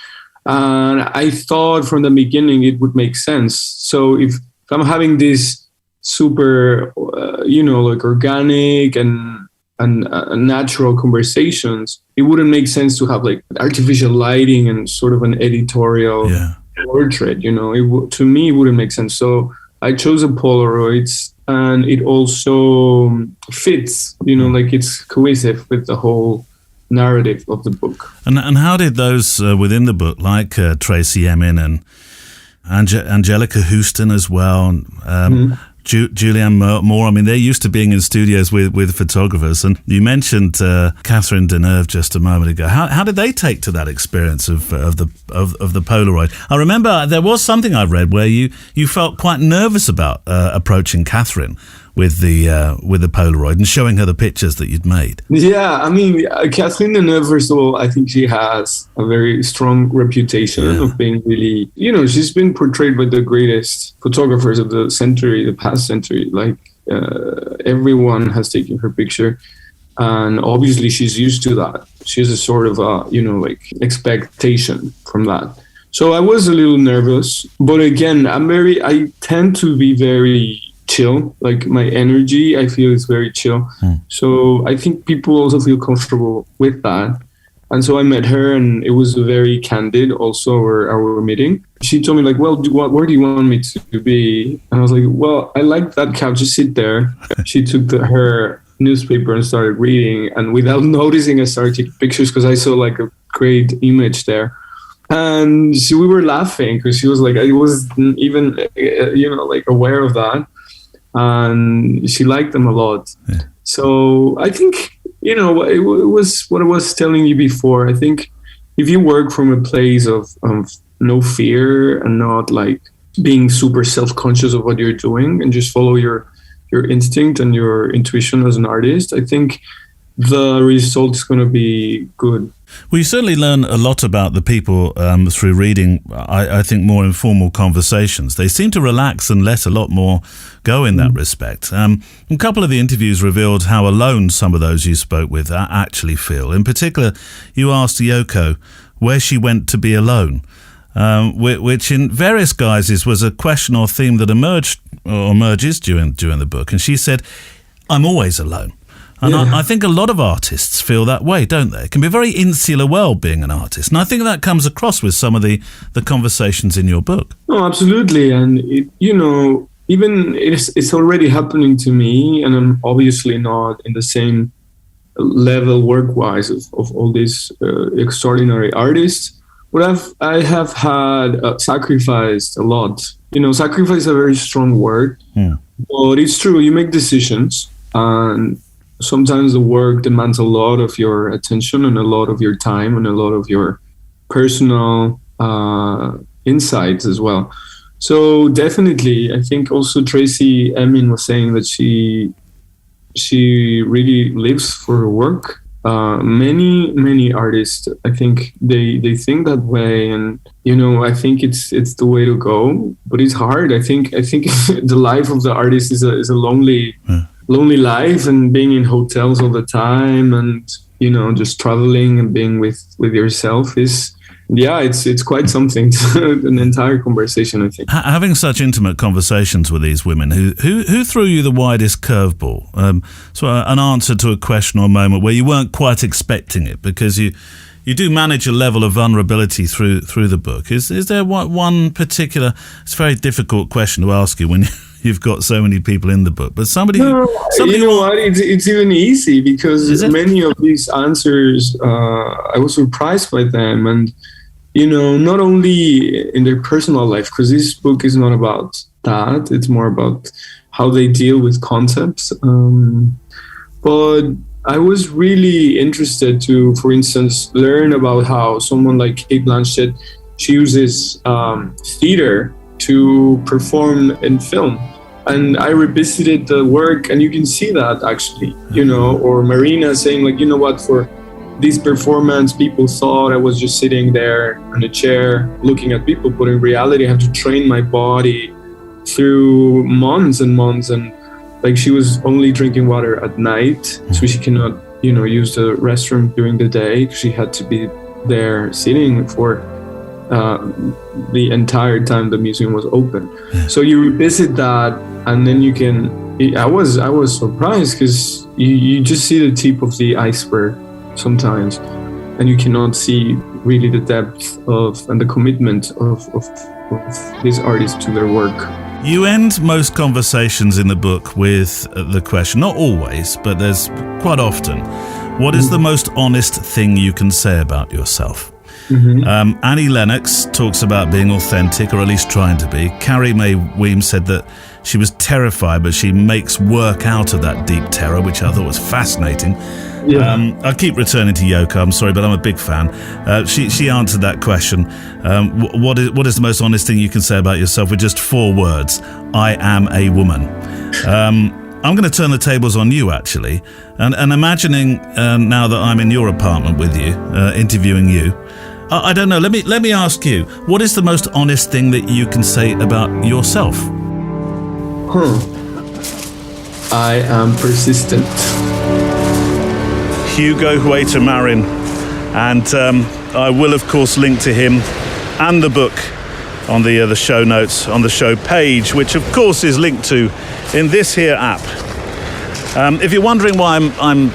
And I thought from the beginning it would make sense. So if I'm having this super, like organic and natural conversations, it wouldn't make sense to have like artificial lighting and sort of an editorial portrait. To me, it wouldn't make sense. So I chose a Polaroid, and it also fits, like it's cohesive with the whole narrative of the book. And how did those within the book, like Tracy Emin and Angelica Houston as well, Julianne Moore, I mean, they're used to being in studios with photographers. And you mentioned Catherine Deneuve just a moment ago. How did they take to that experience of the Polaroid? I remember there was something I read where you felt quite nervous about approaching Catherine with the Polaroid and showing her the pictures that you'd made. Yeah, I mean, Catherine Deneuve, first of all, I think she has a very strong reputation of being really, she's been portrayed by the greatest photographers of the past century. Like everyone has taken her picture, and obviously she's used to that. She has a sort of expectation from that. So I was a little nervous, but again, I tend to be very chill. Like my energy, I feel is very chill. So I think people also feel comfortable with that. And so I met her, and it was very candid also our meeting. She told me like, well, where do you want me to be? And I was like, well, I like that couch, just sit there. She took her newspaper and started reading. And without noticing, I started taking pictures because I saw like a great image there. And we were laughing because she was like, I wasn't even, aware of that. And she liked them a lot. Yeah. So I think, it was what I was telling you before. I think if you work from a place of no fear and not like being super self-conscious of what you're doing and just follow your instinct and your intuition as an artist, I think the result is going to be good. Well, you certainly learn a lot about the people through reading, I think, more informal conversations. They seem to relax and let a lot more go in that respect. A couple of the interviews revealed how alone some of those you spoke with actually feel. In particular, you asked Yoko where she went to be alone, which in various guises was a question or theme that emerges during the book. And she said, I'm always alone. And I think a lot of artists feel that way, don't they? It can be very insular being an artist. And I think that comes across with some of the conversations in your book. Oh, absolutely. And, even it's already happening to me, and I'm obviously not in the same level work-wise of all these extraordinary artists. But I have had sacrificed a lot. Sacrifice is a very strong word. Yeah. But it's true. You make decisions, and sometimes the work demands a lot of your attention and a lot of your time and a lot of your personal insights as well. So definitely, I think also Tracy Emin was saying that she really lives for her work. Many artists, I think they think that way, and I think it's the way to go. But it's hard. I think the life of the artist is a lonely life, and being in hotels all the time, and just traveling and being with yourself is. Yeah, it's quite something. An entire conversation, I think. Having such intimate conversations with these women, who threw you the widest curveball? So an answer to a question or moment where you weren't quite expecting it, because you do manage a level of vulnerability through the book. Is there one particular? It's a very difficult question to ask you when you've got so many people in the book, but somebody. It's even easy because many of these answers, I was surprised by them, and. Not only in their personal life, because this book is not about that. It's more about how they deal with concepts. But I was really interested to, for instance, learn about how someone like Cate Blanchett, she uses theater to perform in film. And I revisited the work, and you can see that actually, or Marina saying like, for this performance, people thought I was just sitting there in a chair looking at people, but in reality I have to train my body through months and months, and like she was only drinking water at night, so she cannot, use the restroom during the day. She had to be there sitting for the entire time the museum was open. So you visit that, and then you can. I was surprised because you just see the tip of the iceberg sometimes, and you cannot see really the depth of and the commitment of these artists to their work. You end most conversations in the book with the question, not always, but there's quite often, what is the most honest thing you can say about yourself? Annie Lennox talks about being authentic, or at least trying to be. Carrie Mae Weems said that she was terrified, but she makes work out of that deep terror, which I thought was fascinating. I keep returning to Yoko, I'm sorry, but I'm a big fan. She answered that question. What is the most honest thing you can say about yourself with just 4 words? I am a woman. I'm going to turn the tables on you, actually, and imagining now that I'm in your apartment with you, interviewing you. I don't know. Let me ask you. What is the most honest thing that you can say about yourself? I am persistent. Hugo Hueta Marin, and I will of course link to him and the book on the show notes on the show page, which of course is linked to in this here app. If you're wondering why I'm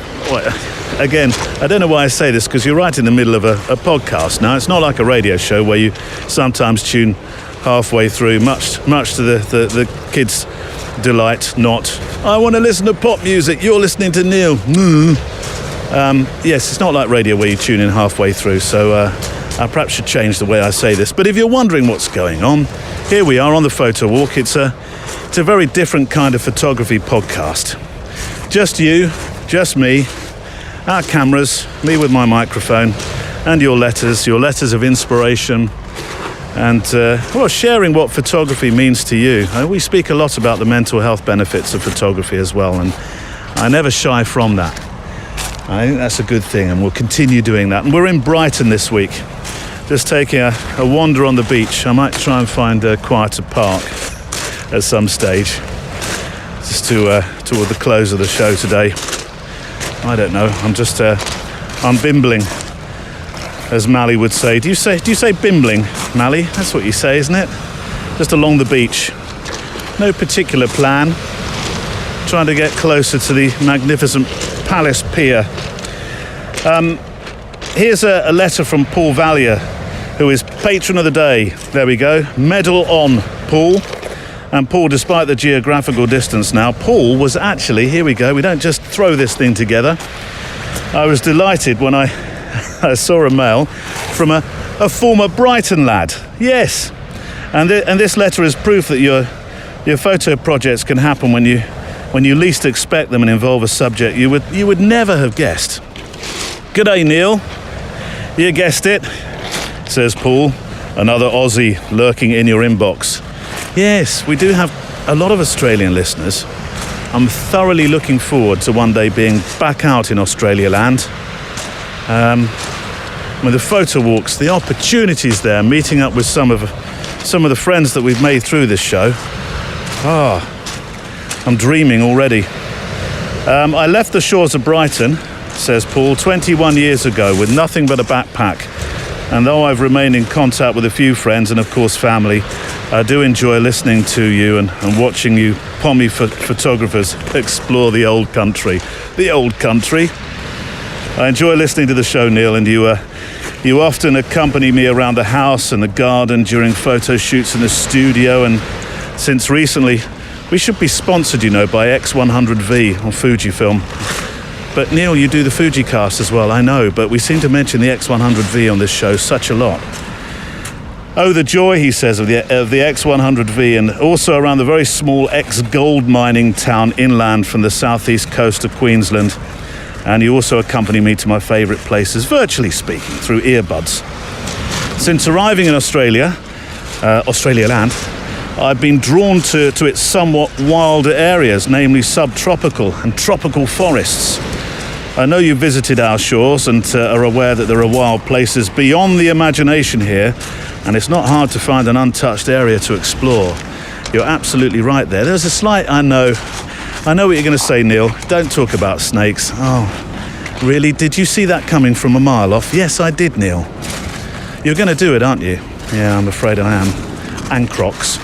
again, I don't know why I say this, because you're right in the middle of a podcast now. It's not like a radio show where you sometimes tune halfway through, much to the kids' delight. Not, I want to listen to pop music, you're listening to Neil. Yes, it's not like radio where you tune in halfway through, so I perhaps should change the way I say this. But if you're wondering what's going on, here we are on the Photowalk. It's a very different kind of photography podcast. Just you, just me, our cameras, me with my microphone, and your letters of inspiration, and sharing what photography means to you. We speak a lot about the mental health benefits of photography as well, and I never shy from that. I think that's a good thing, and we'll continue doing that. And we're in Brighton this week, just taking a wander on the beach. I might try and find a quieter park at some stage, just toward the close of the show today. I don't know. I'm just I'm bimbling, as Mally would say. Do you say bimbling, Mally? That's what you say, isn't it? Just along the beach. No particular plan. Trying to get closer to the magnificent Palace Pier. Here's a letter from Paul Valier, who is patron of the day. There we go. Medal on, Paul. And Paul, despite the geographical distance now, Paul was actually, here we go, we don't just throw this thing together. I was delighted when I saw a mail from a former Brighton lad. Yes. And this letter is proof that your photo projects can happen when you least expect them and involve a subject you would never have guessed. G'day, Neil. You guessed it, says Paul, another Aussie lurking in your inbox. Yes, we do have a lot of Australian listeners. I'm thoroughly looking forward to one day being back out in Australia land. With the photo walks, the opportunities there, meeting up with some of the friends that we've made through this show. I'm dreaming already. I left the shores of Brighton, says Paul, 21 years ago with nothing but a backpack. And though I've remained in contact with a few friends and of course family, I do enjoy listening to you and watching you pommy photographers explore the old country. The old country. I enjoy listening to the show, Neil, and you often accompany me around the house and the garden during photo shoots in the studio, and since recently, we should be sponsored, by X100V on Fujifilm. But Neil, you do the Fujicast as well, I know, but we seem to mention the X100V on this show such a lot. Oh, the joy, he says, of the X100V, and also around the very small ex-gold mining town inland from the southeast coast of Queensland. And you also accompany me to my favourite places, virtually speaking, through earbuds. Since arriving in Australia land, I've been drawn to its somewhat wilder areas, namely subtropical and tropical forests. I know you've visited our shores and are aware that there are wild places beyond the imagination here, and it's not hard to find an untouched area to explore. You're absolutely right there. There's a slight, I know what you're going to say, Neil. Don't talk about snakes. Oh, really? Did you see that coming from a mile off? Yes, I did, Neil. You're going to do it, aren't you? Yeah, I'm afraid I am. And Crocs.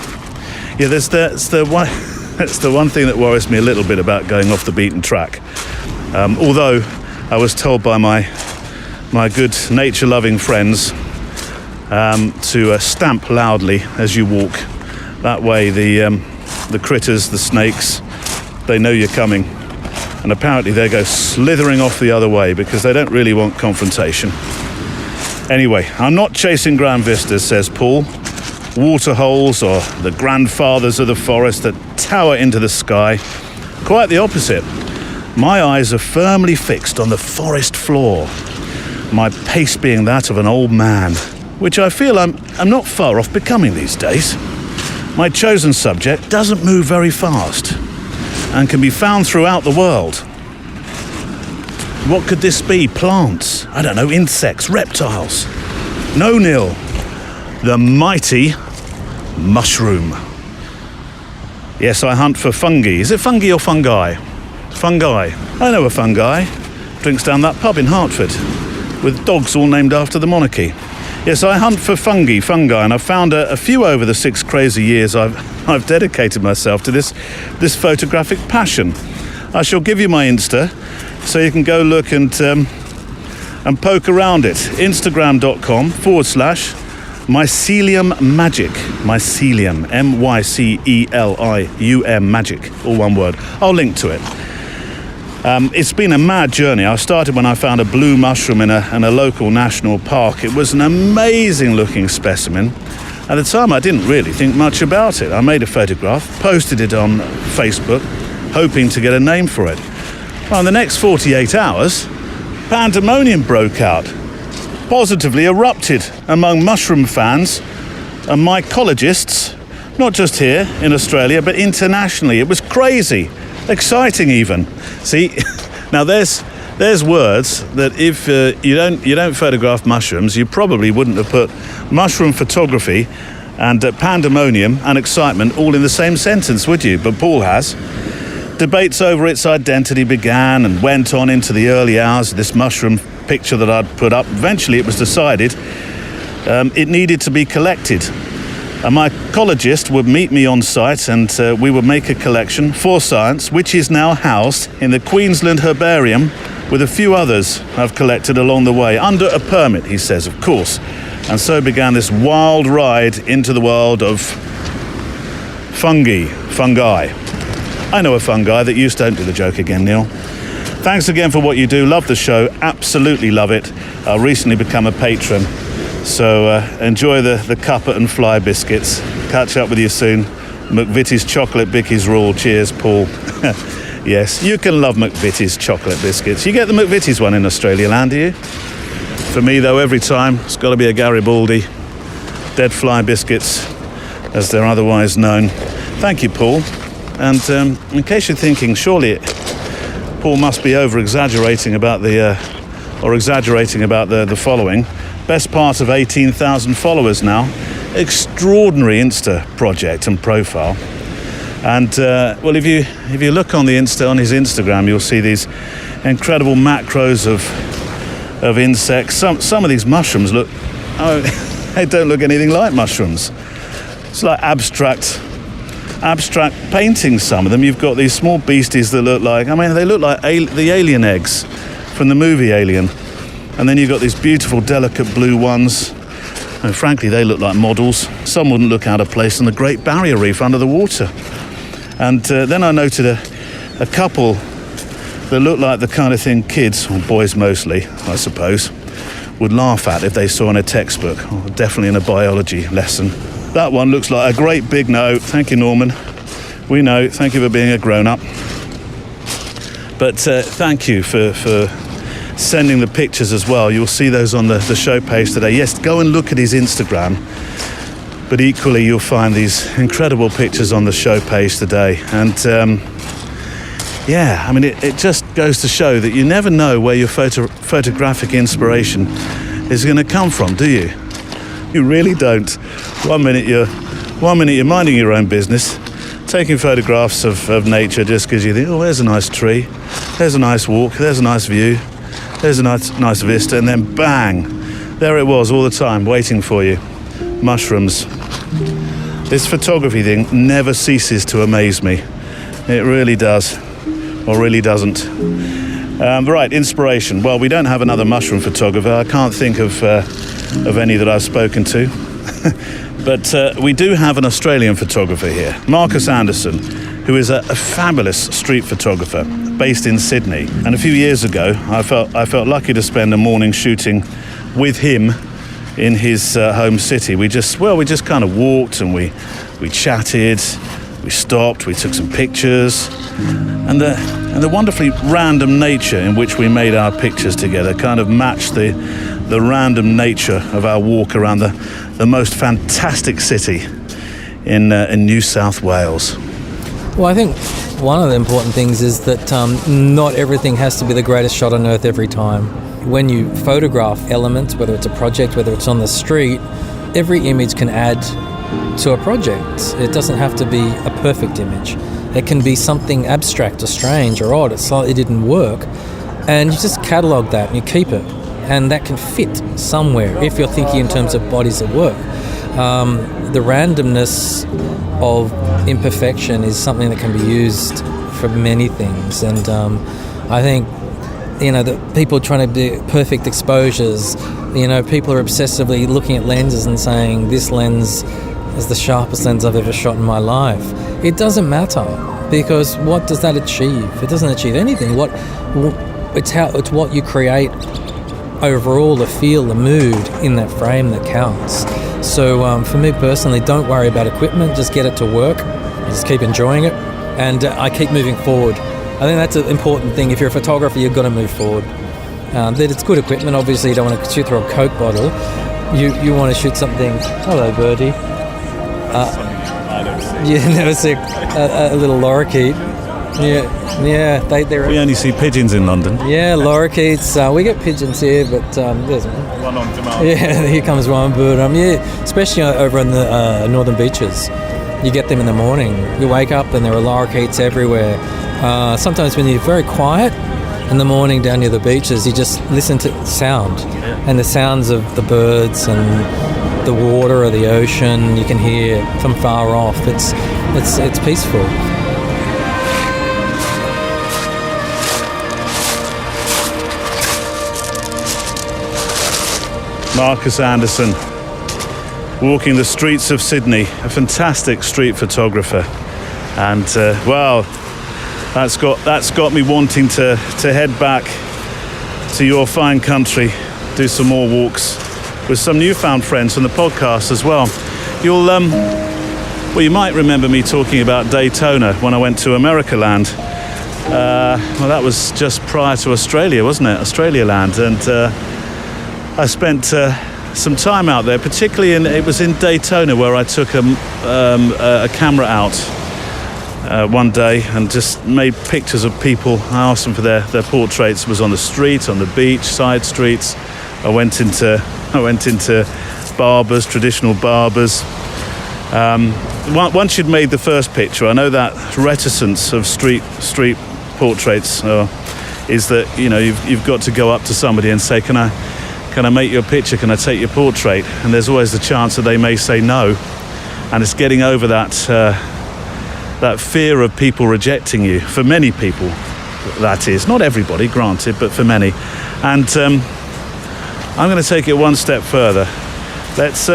Yeah, that's the one thing that worries me a little bit about going off the beaten track. Although I was told by my good nature-loving friends to stamp loudly as you walk. That way the critters, the snakes, they know you're coming. And apparently they go slithering off the other way because they don't really want confrontation. Anyway, I'm not chasing grand vistas, says Paul. Waterholes or the grandfathers of the forest that tower into the sky. Quite the opposite. My eyes are firmly fixed on the forest floor, my pace being that of an old man, which I feel I'm not far off becoming these days. My chosen subject doesn't move very fast and can be found throughout the world. What could this be? Plants? I don't know, insects, reptiles? No, Neil. The mighty mushroom. Yes, I hunt for fungi. Is it fungi or fungi? Fungi. I know a fungi. Drinks down that pub in Hertford with dogs all named after the monarchy. Yes, I hunt for fungi, and I've found a few over the 6 crazy years I've dedicated myself to this photographic passion. I shall give you my Insta so you can go look and poke around it. Instagram.com/mycelium magic. Mycelium, MYCELIUM magic, all one word. I'll link to it. It's been a mad journey. I started when I found a blue mushroom in a local national park. It was an amazing looking specimen. At the time, I didn't really think much about it. I made a photograph, posted it on Facebook, hoping to get a name for it. Well, in the next 48 hours, pandemonium broke out, positively erupted among mushroom fans and mycologists, not just here in Australia, but internationally. It was crazy, exciting even. See, now there's words that if you don't photograph mushrooms, you probably wouldn't have put mushroom photography and pandemonium and excitement all in the same sentence, would you? But Paul has. Debates over its identity began and went on into the early hours of this mushroom picture that I'd put up. Eventually it was decided it needed to be collected. A mycologist would meet me on site and we would make a collection for science, which is now housed in the Queensland Herbarium with a few others I've collected along the way, under a permit, he says, of course. And so began this wild ride into the world of fungi. I know a fungi that used to. Don't do the joke again, Neil. Thanks again for what you do. Love the show. Absolutely love it. I've recently become a patron. So enjoy the cuppa and fly biscuits. Catch up with you soon. McVitie's chocolate bickies rule. Cheers, Paul. Yes, you can love McVitie's chocolate biscuits. You get the McVitie's one in Australia land, do you? For me, though, every time, it's got to be a Garibaldi. Dead fly biscuits, as they're otherwise known. Thank you, Paul. And in case you're thinking, surely Paul must be exaggerating about the following. Best part of 18,000 followers now. Extraordinary Insta project and profile. And well, if you look on his Instagram, you'll see these incredible macros of insects. Some of these mushrooms look, they don't look anything like mushrooms. It's like abstract paintings, some of them. You've got these small beasties that look like, they look like the alien eggs from the movie Alien. And then you've got these beautiful, delicate blue ones. And frankly, they look like models. Some wouldn't look out of place on the Great Barrier Reef under the water. And then I noted a couple that looked like the kind of thing kids, or boys mostly, I suppose, would laugh at if they saw in a textbook, or definitely in a biology lesson. That one looks like a great big no. Thank you, Norman. We know. Thank you for being a grown-up. But thank you for sending the pictures as well. You'll see those on the show page today. Yes, go and look at his Instagram. But equally, you'll find these incredible pictures on the show page today. And it just goes to show that you never know where your photographic inspiration is going to come from, do you? You really don't. 1 minute you're 1 minute you're minding your own business, taking photographs of nature just because you think, oh, there's a nice tree, there's a nice walk, there's a nice view, there's a nice vista, and then bang, there it was all the time waiting for you. Mushrooms. This photography thing never ceases to amaze me. It really does, or really doesn't. Right, inspiration. Well, we don't have another mushroom photographer. I can't think of any that I've spoken to. But we do have an Australian photographer here, Marcus Anderson, who is a fabulous street photographer based in Sydney. And a few years ago, I felt lucky to spend a morning shooting with him in his home city. We just kind of walked and we chatted, we stopped, we took some pictures, and the wonderfully random nature in which we made our pictures together kind of matched the random nature of our walk around the most fantastic city in New South Wales. Well, I think one of the important things is that not everything has to be the greatest shot on earth every time. When you photograph elements, whether it's a project, whether it's on the street, every image can add to a project. It doesn't have to be a perfect image. It can be something abstract or strange or odd. It didn't work. And you just catalogue that and you keep it. And that can fit somewhere if you're thinking in terms of bodies of work. The randomness of imperfection is something that can be used for many things. And I think, the people trying to do perfect exposures, people are obsessively looking at lenses and saying, this lens is the sharpest lens I've ever shot in my life. It doesn't matter, because what does that achieve? It doesn't achieve anything. It's what you create overall, the feel, the mood in that frame that counts. So for me personally, don't worry about equipment, just get it to work, just keep enjoying it, and I keep moving forward. I think that's an important thing. If you're a photographer, you've got to move forward. That it's good equipment. Obviously, you don't want to shoot through a Coke bottle. You want to shoot something. Hello, birdie. You never see a little lorikeet. Yeah. They're. We only see pigeons in London. Yeah, lorikeets. We get pigeons here, but there's one on demand. Yeah, here comes one. But especially over on the northern beaches, you get them in the morning. You wake up and there are lorikeets everywhere. Sometimes when you're very quiet in the morning down near the beaches, you just listen to sound, and the sounds of the birds and the water or the ocean. You can hear from far off. It's peaceful. Marcus Anderson, walking the streets of Sydney, a fantastic street photographer, and that's got me wanting to head back to your fine country, do some more walks with some newfound friends from the podcast as well. You might remember me talking about Daytona when I went to America Land. That was just prior to Australia, wasn't it? Australia Land, and I spent some time out there, particularly it was in Daytona where I took a camera out one day and just made pictures of people. I asked them for their portraits. It was on the street, on the beach, side streets. I went into barbers, traditional barbers. Once you'd made the first picture, I know that reticence of street portraits is that you've got to go up to somebody and say, can I make your picture? Can I take your portrait? And there's always the chance that they may say no. And it's getting over that fear of people rejecting you. For many people, that is. Not everybody, granted, but for many. And I'm going to take it one step further. Let's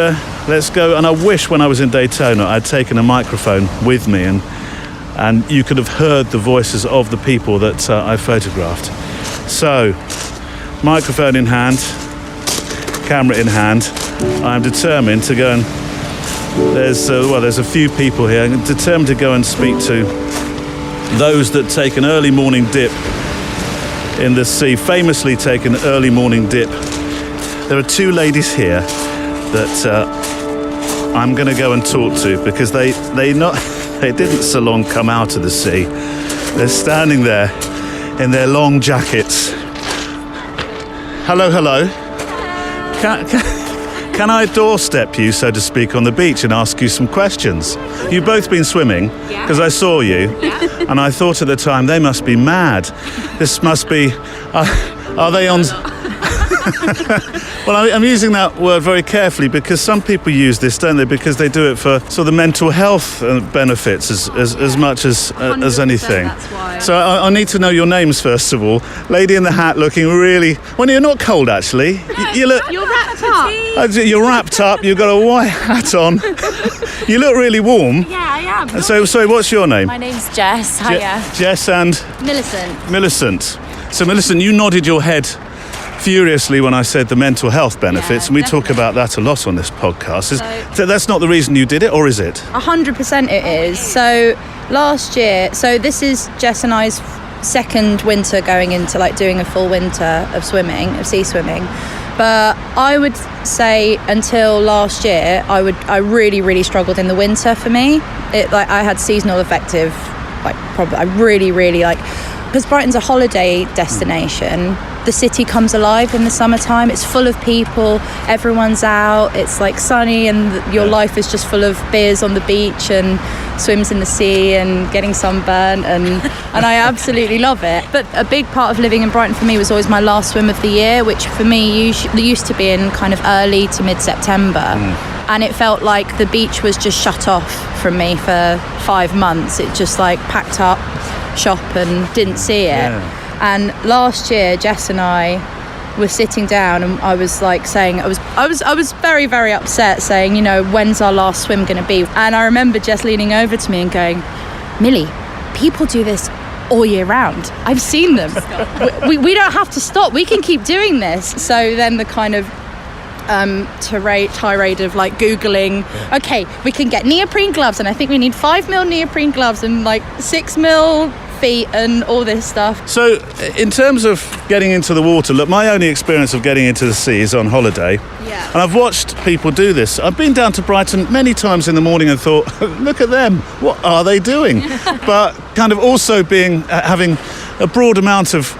go. And I wish when I was in Daytona, I'd taken a microphone with me and you could have heard the voices of the people that I photographed. So, microphone in hand, camera in hand, I'm determined to go and there's a few people here. I'm determined to go and speak to those that take an early morning dip in the sea, famously take an early morning dip. There are two ladies here that I'm going to go and talk to because they didn't so long come out of the sea. They're standing there in their long jackets. Hello. can I doorstep you, so to speak, on the beach and ask you some questions? You've both been swimming, because I saw you, and I thought at the time, they must be mad. This must be... are they on... Well, I'm using that word very carefully because some people use this, don't they? Because they do it for sort of mental health benefits as much as anything. That's why. So I need to know your names first of all. Lady in the hat, looking really. Well, you're not cold actually. You look. You're wrapped up. You're wrapped up. You've got a white hat on. You look really warm. Yeah, I am. So, sorry, what's your name? My name's Jess. Hiya. Jess and Millicent. So, Millicent, you nodded your head furiously when I said the mental health benefits, and we talk about that a lot on this podcast. So that's not the reason you did it, or is it? 100% it is. So last year, so this is Jess and I's second winter going into like doing a full winter of swimming, of sea swimming. But I would say until last year, I really, really struggled in the winter for me. I had seasonal affective, I really, really because Brighton's a holiday destination. The city comes alive in the summertime. It's full of people. Everyone's out. It's like sunny, and your life is just full of beers on the beach and swims in the sea and getting sunburned, and I absolutely love it. But a big part of living in Brighton for me was always my last swim of the year, which for me used to be in kind of early to mid-September. And it felt like the beach was just shut off from me for 5 months. It just packed up shop and didn't see it. And last year, Jess and I were sitting down, and I was saying, I was very, very upset, saying, when's our last swim going to be? And I remember Jess leaning over to me and going, Millie, people do this all year round. I've seen them. we don't have to stop. We can keep doing this. So then the kind of tirade of Googling, okay, we can get neoprene gloves, and I think we need 5mm neoprene gloves and 6mm feet and all this stuff. So in terms of getting into the water, look, my only experience of getting into the sea is on holiday. And I've watched people do this. I've been down to Brighton many times in the morning and thought, look at them, what are they doing? But kind of also having a broad amount of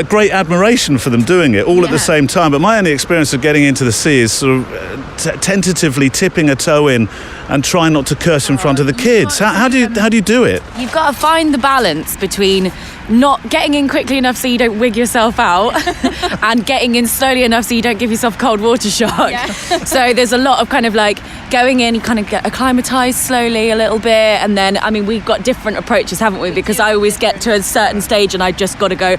great admiration for them doing it all at the same time. But my only experience of getting into the sea is sort of tentatively tipping a toe in and trying not to curse in front of the kids. How do you do it? You've got to find the balance between not getting in quickly enough so you don't wig yourself out and getting in slowly enough so you don't give yourself cold water shock. So there's a lot of kind of going in, you kind of get acclimatized slowly a little bit, and then we've got different approaches, haven't we? Because I always get to a certain stage and I just got to go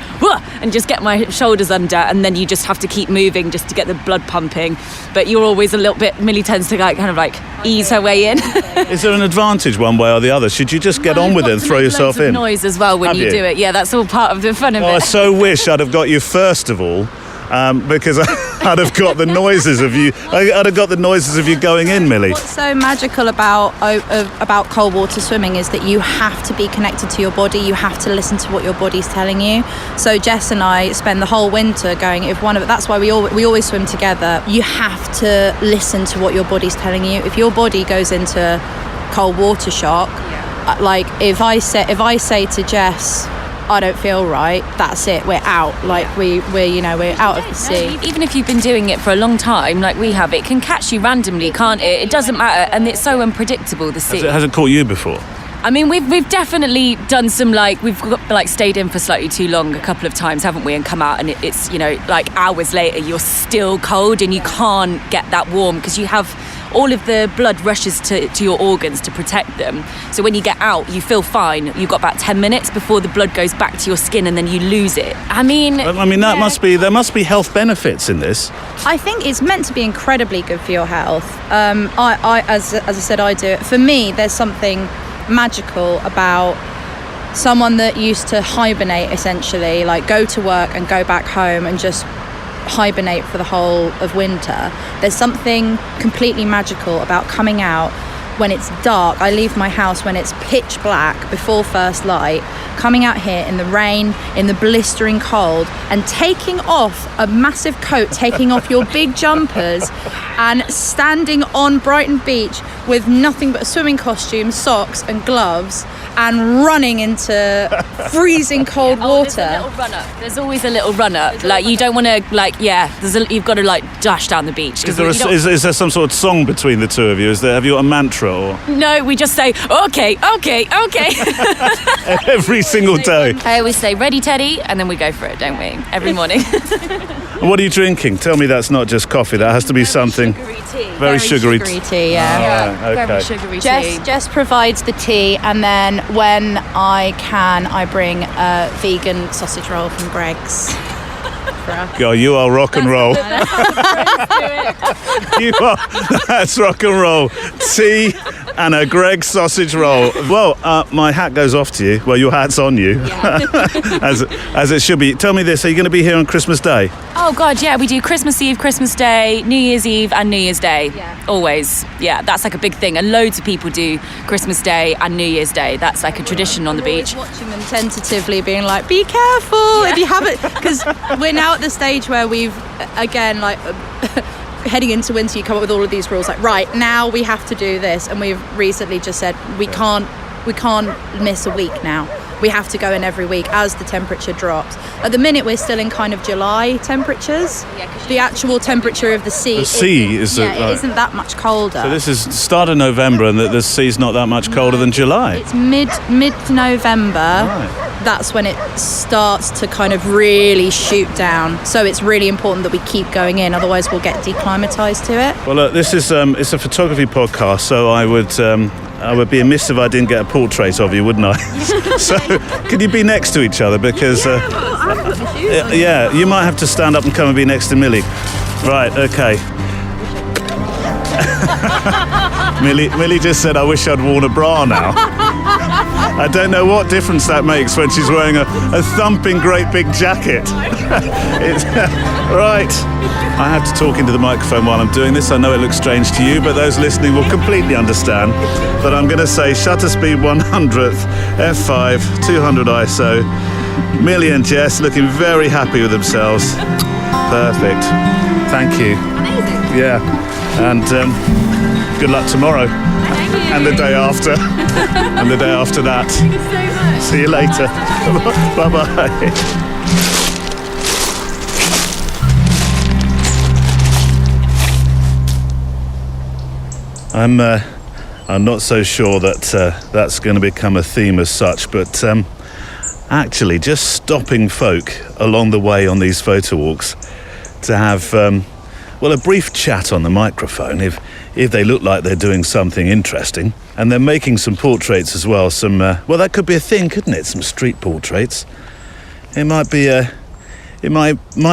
and just get my shoulders under, and then you just have to keep moving just to get the blood pumping. But you're always a little bit, Millie tends to ease her way in. Is there an advantage one way or the other? Should you just get on with it and throw yourself in? Noise as well when you do it. Yeah, that's all part of the fun of it. I so wish I'd have got you first of all, because I'd have got the noises of you. I'd have got the noises of you going in, Millie. What's so magical about cold water swimming is that you have to be connected to your body. You have to listen to what your body's telling you. So Jess and I spend the whole winter going. That's why we always swim together. You have to listen to what your body's telling you. If your body goes into cold water shock, if I say to Jess, I don't feel right, that's it, we're out. We're out of the sea. Even if you've been doing it for a long time, like we have, it can catch you randomly, can't it? It doesn't matter, and it's so unpredictable, the sea. Has it caught you before? We've definitely done some we've stayed in for slightly too long a couple of times, haven't we? And come out and it's hours later you're still cold and you can't get that warm because you have all of the blood rushes to your organs to protect them. So when you get out, you feel fine. You've got about 10 minutes before the blood goes back to your skin and then you lose it. There must be health benefits in this. I think it's meant to be incredibly good for your health. As I said, I do it. For me, there's something magical about someone that used to hibernate, essentially, go to work and go back home and just hibernate for the whole of winter. There's something completely magical about coming out, when it's dark. I leave my house when it's pitch black before first light, coming out here in the rain, in the blistering cold, and taking off a massive coat, taking off your big jumpers, and standing on Brighton Beach with nothing but a swimming costume, socks and gloves, and running into freezing cold water. There's a little run-up. There's always a little run-up. Like, you don't want to, you've got to, dash down the beach. Is there some sort of song between the two of you? Have you got a mantra? Or? No, we just say, okay. Every single day. I always say, ready, Teddy, and then we go for it, don't we? Every morning. And what are you drinking? Tell me that's not just coffee. That has to be something... Sugary tea. Very sugary tea, yeah. Oh, right, okay. Very sugary tea. Jess provides the tea, and then when I can, I bring a vegan sausage roll from Greg's. God, you are rock and roll. You are. That's rock and roll. Tea and a Greg's sausage roll. Well, my hat goes off to you. Well, your hat's on you, as it should be. Tell me this: are you going to be here on Christmas Day? Oh God, yeah. We do Christmas Eve, Christmas Day, New Year's Eve, and New Year's Day. Yeah. Always. Yeah, that's like a big thing. And loads of people do Christmas Day and New Year's Day. That's like a tradition on the beach. Watching them tentatively, being like, "Be careful if you haven't," because we're now at the stage where we've again heading into winter, you come up with all of these rules like, right, now we have to do this, and we've recently just said we can't miss a week now. We have to go in every week as the temperature drops. At the minute, we're still in kind of July temperatures. The actual temperature of the sea. The sea it isn't that much colder. So this is start of November, and the sea's not that much colder than July. It's mid-November. Right. That's when it starts to kind of really shoot down. So it's really important that we keep going in, otherwise we'll get declimatized to it. Well, this is it's a photography podcast, so I would be amiss if I didn't get a portrait of you, wouldn't I? So could you be next to each other? Because you might have to stand up and come and be next to Millie. Right, okay. Millie just said, I wish I'd worn a bra now. I don't know what difference that makes when she's wearing a thumping great big jacket. Right. I have to talk into the microphone while I'm doing this. I know it looks strange to you, but those listening will completely understand. But I'm going to say shutter speed 100th, f5, 200 ISO. Millie and Jess looking very happy with themselves. Perfect. Thank you. Amazing. Yeah. And good luck tomorrow. Thank you. And the day after. And the day after that. Thank you so much. See you later. Bye-bye. I'm not so sure that that's going to become a theme as such, but actually just stopping folk along the way on these photo walks to have a brief chat on the microphone if they look like they're doing something interesting, and they're making some portraits as well. That could be a thing, couldn't it? Some street portraits. It might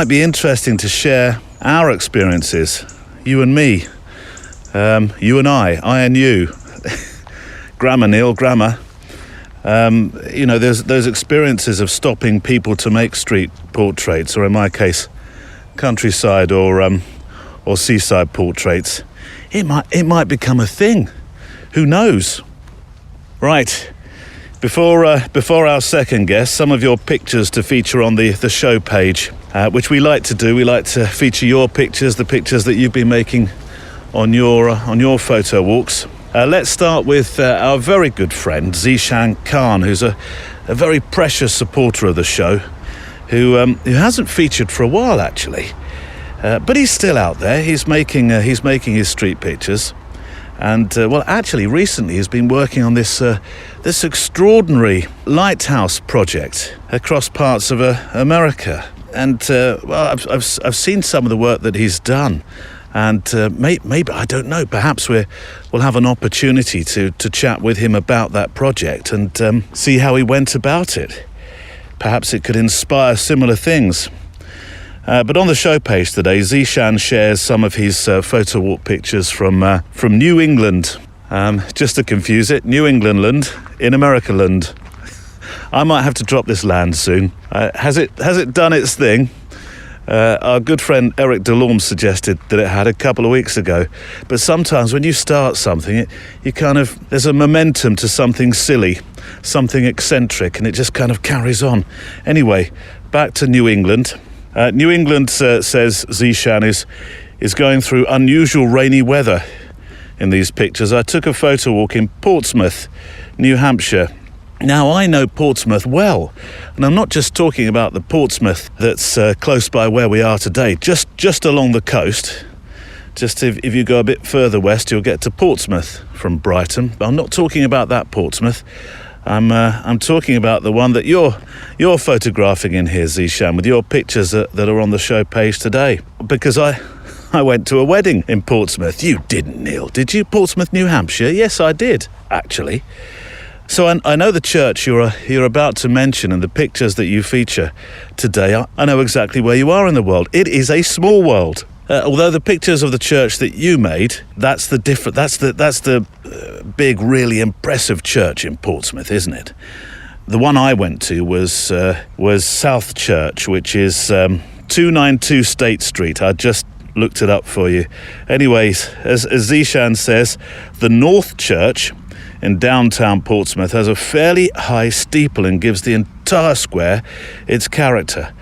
be interesting to share our experiences, you and me. You and I and you. Grammar, Neil, grammar. There's those experiences of stopping people to make street portraits, or in my case, countryside or seaside portraits. It might become a thing. Who knows? Right. Before our second guest, some of your pictures to feature on the show page, which we like to do. We like to feature your pictures, the pictures that you've been making on your photo walks. Let's start with our very good friend Zishan Khan, who's a very precious supporter of the show, who hasn't featured for a while actually, but he's still out there. He's making his street pictures, and actually recently he's been working on this extraordinary lighthouse project across parts of America, and I've seen some of the work that he's done. And maybe, I don't know, perhaps we'll have an opportunity to chat with him about that project and see how he went about it. Perhaps it could inspire similar things. But on the show page today, Zishan shares some of his photo walk pictures from New England. Just to confuse it, New England land in America land. I might have to drop this land soon. Has it done its thing? Our good friend Eric Delorme suggested that it had a couple of weeks ago. But sometimes when you start something, there's a momentum to something silly, something eccentric, and it just kind of carries on. Anyway, back to New England. New England says Zishan is going through unusual rainy weather in these pictures. I took a photo walk in Portsmouth, New Hampshire. Now, I know Portsmouth well, and I'm not just talking about the Portsmouth that's close by where we are today, just along the coast. Just if you go a bit further west, you'll get to Portsmouth from Brighton. But I'm not talking about that Portsmouth. I'm talking about the one that you're photographing in here, Zishan, with your pictures that are on the show page today. Because I went to a wedding in Portsmouth. You didn't, Neil, did you? Portsmouth, New Hampshire? Yes, I did, actually. So I know the church you're about to mention and the pictures that you feature today. I know exactly where you are in the world. It is a small world. Although the pictures of the church that you made, that's the big, really impressive church in Portsmouth, isn't it? The one I went to was South Church, which is 292 State Street. I just looked it up for you. Anyways, as Zishan says, the North Church in downtown Portsmouth has a fairly high steeple and gives the entire square its character.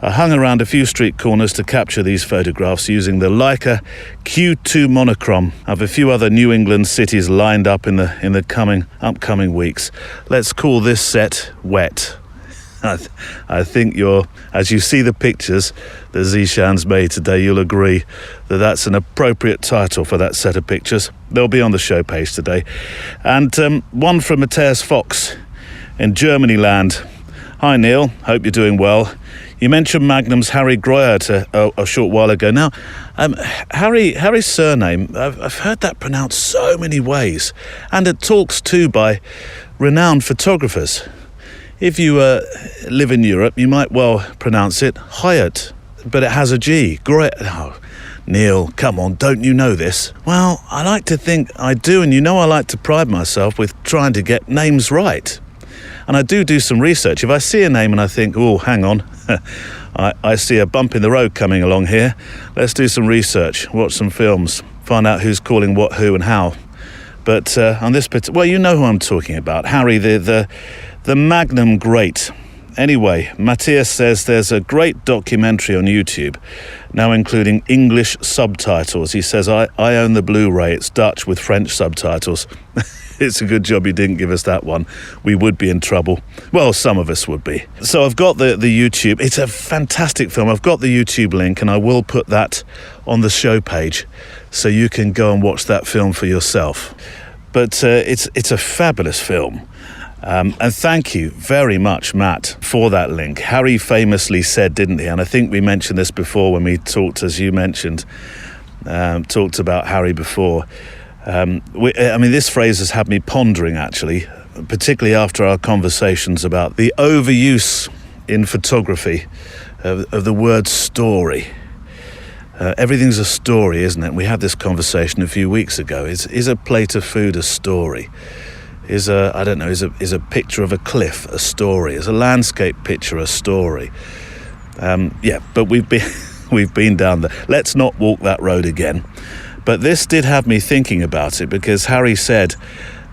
I hung around a few street corners to capture these photographs using the Leica Q2 monochrome. I have a few other New England cities lined up in the upcoming weeks. Let's call this set Wet. I think as you see the pictures that Zishan's made today, you'll agree that that's an appropriate title for that set of pictures. They'll be on the show page today. And one from Matthias Fox in Germany land. Hi Neil, hope you're doing well. You mentioned Magnum's Harry Greuert a short while ago. Now, Harry's surname, I've heard that pronounced so many ways, and it talks too by renowned photographers. If you live in Europe, you might well pronounce it Hyatt, but it has a G. Oh, Neil, come on, don't you know this? Well, I like to think I do, and I like to pride myself with trying to get names right. And I do some research. If I see a name and I think, oh, hang on, I see a bump in the road coming along here, let's do some research, watch some films, find out who's calling what, who, and how. But on this bit, well, you know who I'm talking about, Harry, the Magnum great. Anyway, Matthias says there's a great documentary on YouTube, now including English subtitles. He says, I own the Blu-ray. It's Dutch with French subtitles. It's a good job you didn't give us that one. We would be in trouble. Well, some of us would be. So I've got the YouTube. It's a fantastic film. I've got the YouTube link, and I will put that on the show page so you can go and watch that film for yourself. But it's a fabulous film. And thank you very much, Matt, for that link. Harry famously said, didn't he? And I think we mentioned this before when we talked, as you mentioned, talked about Harry before. This phrase has had me pondering, actually, particularly after our conversations about the overuse in photography of the word story. Everything's a story, isn't it? We had this conversation a few weeks ago. Is a plate of food a story? Is a picture of a cliff a story? Is a landscape picture a story? But we've been down there. Let's not walk that road again. But this did have me thinking about it, because Harry said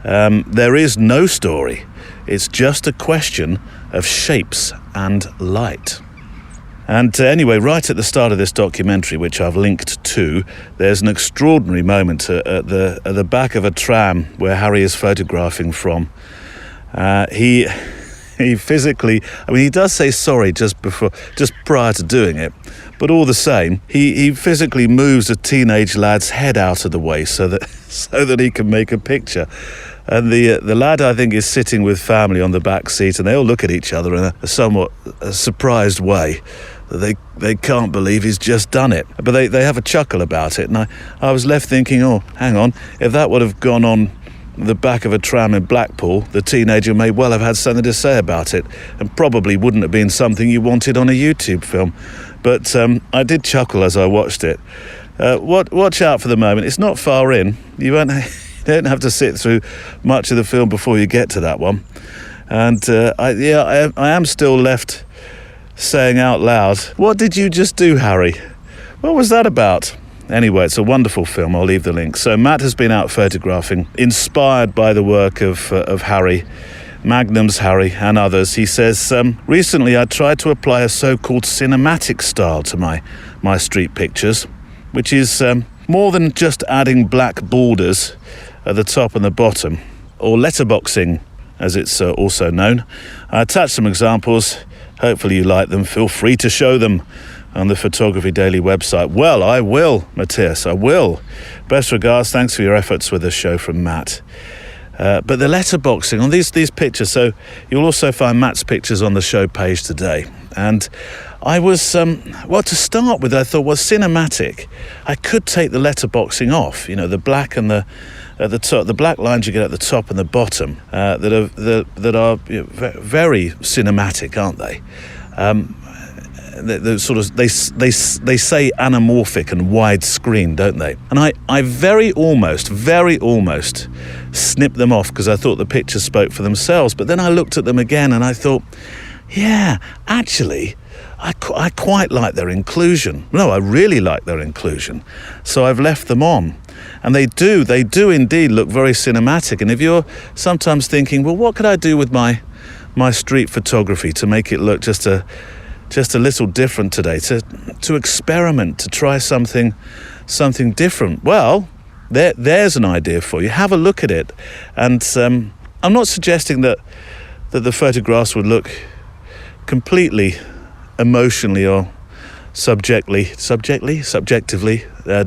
there is no story. It's just a question of shapes and light. And anyway, right at the start of this documentary, which I've linked to, there's an extraordinary moment at the back of a tram where Harry is photographing from. He physically, he does say sorry just prior to doing it, but all the same, he physically moves a teenage lad's head out of the way so that he can make a picture. And the lad, I think, is sitting with family on the back seat, and they all look at each other in a somewhat surprised way. They can't believe he's just done it. But they have a chuckle about it. And I was left thinking, oh, hang on, if that would have gone on the back of a tram in Blackpool, the teenager may well have had something to say about it, and probably wouldn't have been something you wanted on a YouTube film. But I did chuckle as I watched it. Watch out for the moment. It's not far in. You don't have to sit through much of the film before you get to that one. And I am still left saying out loud, "What did you just do, Harry? What was that about?" Anyway, it's a wonderful film. I'll leave the link. So Matt has been out photographing, inspired by the work of Harry, Magnum's Harry and others. He says, recently I tried to apply a so-called cinematic style to my street pictures, which is more than just adding black borders at the top and the bottom, or letterboxing, as it's also known. I attached some examples. Hopefully you like them. Feel free to show them on the Photography Daily website. Well, I will, Matthias, I will. Best regards, thanks for your efforts with the show, from Matt. But the letterboxing on these pictures, so you'll also find Matt's pictures on the show page today. And I was, well, to start with, I thought, well, cinematic, I could take the letterboxing off, you know, the black and at the top, the black lines you get at the top and the bottom, that are you know, very cinematic, aren't they? They sort of they say anamorphic and widescreen, don't they? And I very almost snipped them off because I thought the pictures spoke for themselves. But then I looked at them again and I thought, yeah, actually, I quite like their inclusion. No, I really like their inclusion. So I've left them on. And they do indeed look very cinematic. And if you're sometimes thinking, well, what could I do with my street photography to make it look just a little different today, to experiment, to try something different. Well, there's an idea for you. Have a look at it. And I'm not suggesting that the photographs would look completely emotionally or subjectively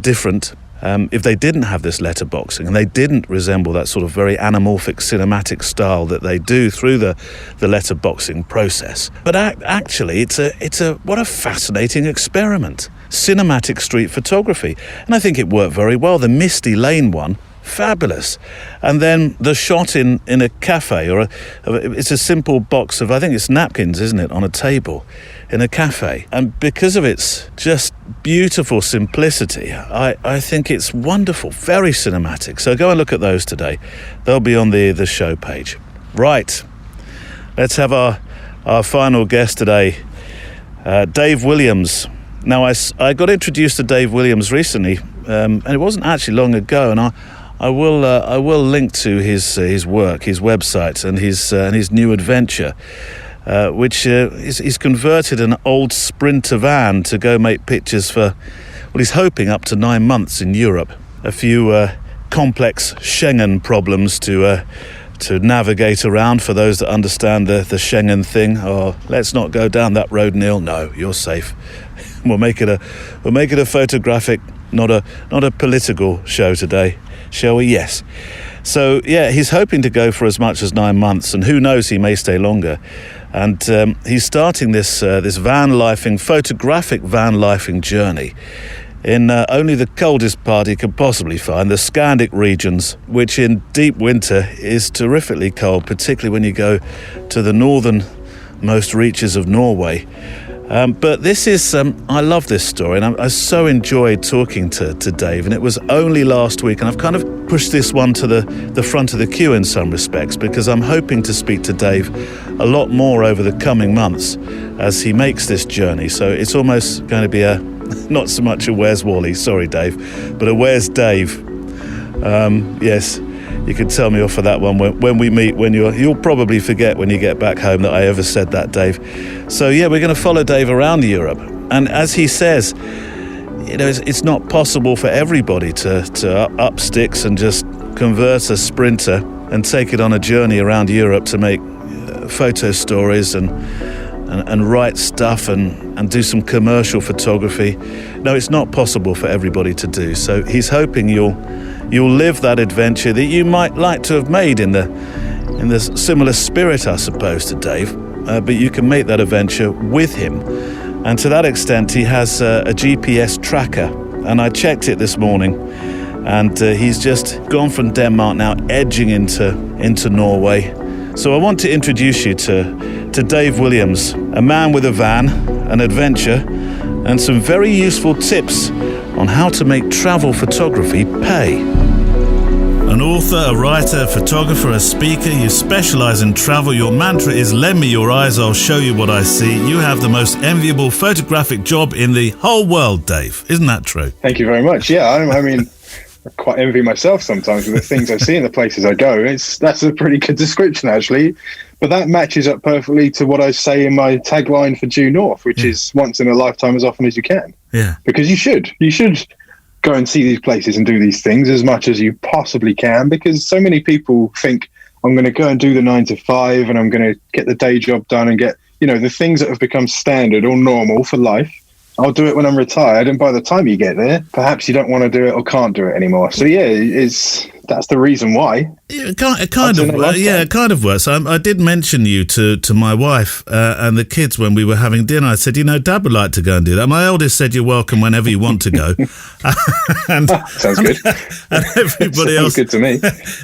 different if they didn't have this letterboxing and they didn't resemble that sort of very anamorphic cinematic style that they do through the letterboxing process. But actually, it's a what a fascinating experiment. Cinematic street photography. And I think it worked very well. The Misty Lane one, fabulous. And then the shot in a cafe, or it's a simple box of, I think it's napkins, isn't it, on a table in a cafe. And because of its just beautiful simplicity, I think it's wonderful, very cinematic. So go and look at those today. They'll be on the show page. Right, let's have our final guest today, Dave Williams. Now, I got introduced to Dave Williams recently, and it wasn't actually long ago, and I will link to his work, his website, and his new adventure, which he's converted an old Sprinter van to go make pictures for, well, he's hoping up to 9 months in Europe. A few complex Schengen problems to navigate around for those that understand the Schengen thing. Oh, let's not go down that road, Neil. No, you're safe. We'll make it a photographic, not a political show today, shall we? Yes. So yeah, he's hoping to go for as much as 9 months, and who knows, he may stay longer. And he's starting this photographic van lifing journey in only the coldest part he could possibly find, the Scandic regions, which in deep winter is terrifically cold, particularly when you go to the northernmost reaches of Norway. But this is, I love this story, and I so enjoyed talking to Dave, and it was only last week, and I've kind of pushed this one to the front of the queue in some respects, because I'm hoping to speak to Dave a lot more over the coming months as he makes this journey. So it's almost going to be not so much a Where's Wally, sorry Dave, but a Where's Dave. Yes. You can tell me off for that one when we meet. You'll probably forget when you get back home that I ever said that, Dave. So yeah, we're going to follow Dave around Europe, and as he says, you know, it's not possible for everybody to up sticks and just convert a Sprinter and take it on a journey around Europe to make photo stories and write stuff and do some commercial photography. No, it's not possible for everybody to do. So he's hoping you'll live that adventure that you might like to have made in the similar spirit, I suppose, to Dave, but you can make that adventure with him. And to that extent, he has a GPS tracker, and I checked it this morning, and he's just gone from Denmark now, edging into Norway. So I want to introduce you to Dave Williams, a man with a van, an adventure, and some very useful tips on how to make travel photography pay. An An author, a writer, a photographer, a speaker. You specialise in travel. Your mantra is, lend me your eyes, I'll show you what I see. You have the most enviable photographic job in the whole world, Dave. Isn't that true? Thank you very much. Yeah, I mean, I quite envy myself sometimes with the things I see and the places I go. That's a pretty good description, actually. But that matches up perfectly to what I say in my tagline for Due North, which is once in a lifetime as often as you can. Yeah. Because you should go and see these places and do these things as much as you possibly can, because so many people think, I'm going to go and do the 9 to 5 and I'm going to get the day job done and get, the things that have become standard or normal for life. I'll do it when I'm retired, and by the time you get there, perhaps you don't want to do it or can't do it anymore. So yeah, that's the reason why. It kind of works. I did mention you to my wife and the kids when we were having dinner. I said, Dad would like to go and do that. My eldest said, you're welcome whenever you want to go. Sounds good. And everybody else, good to me.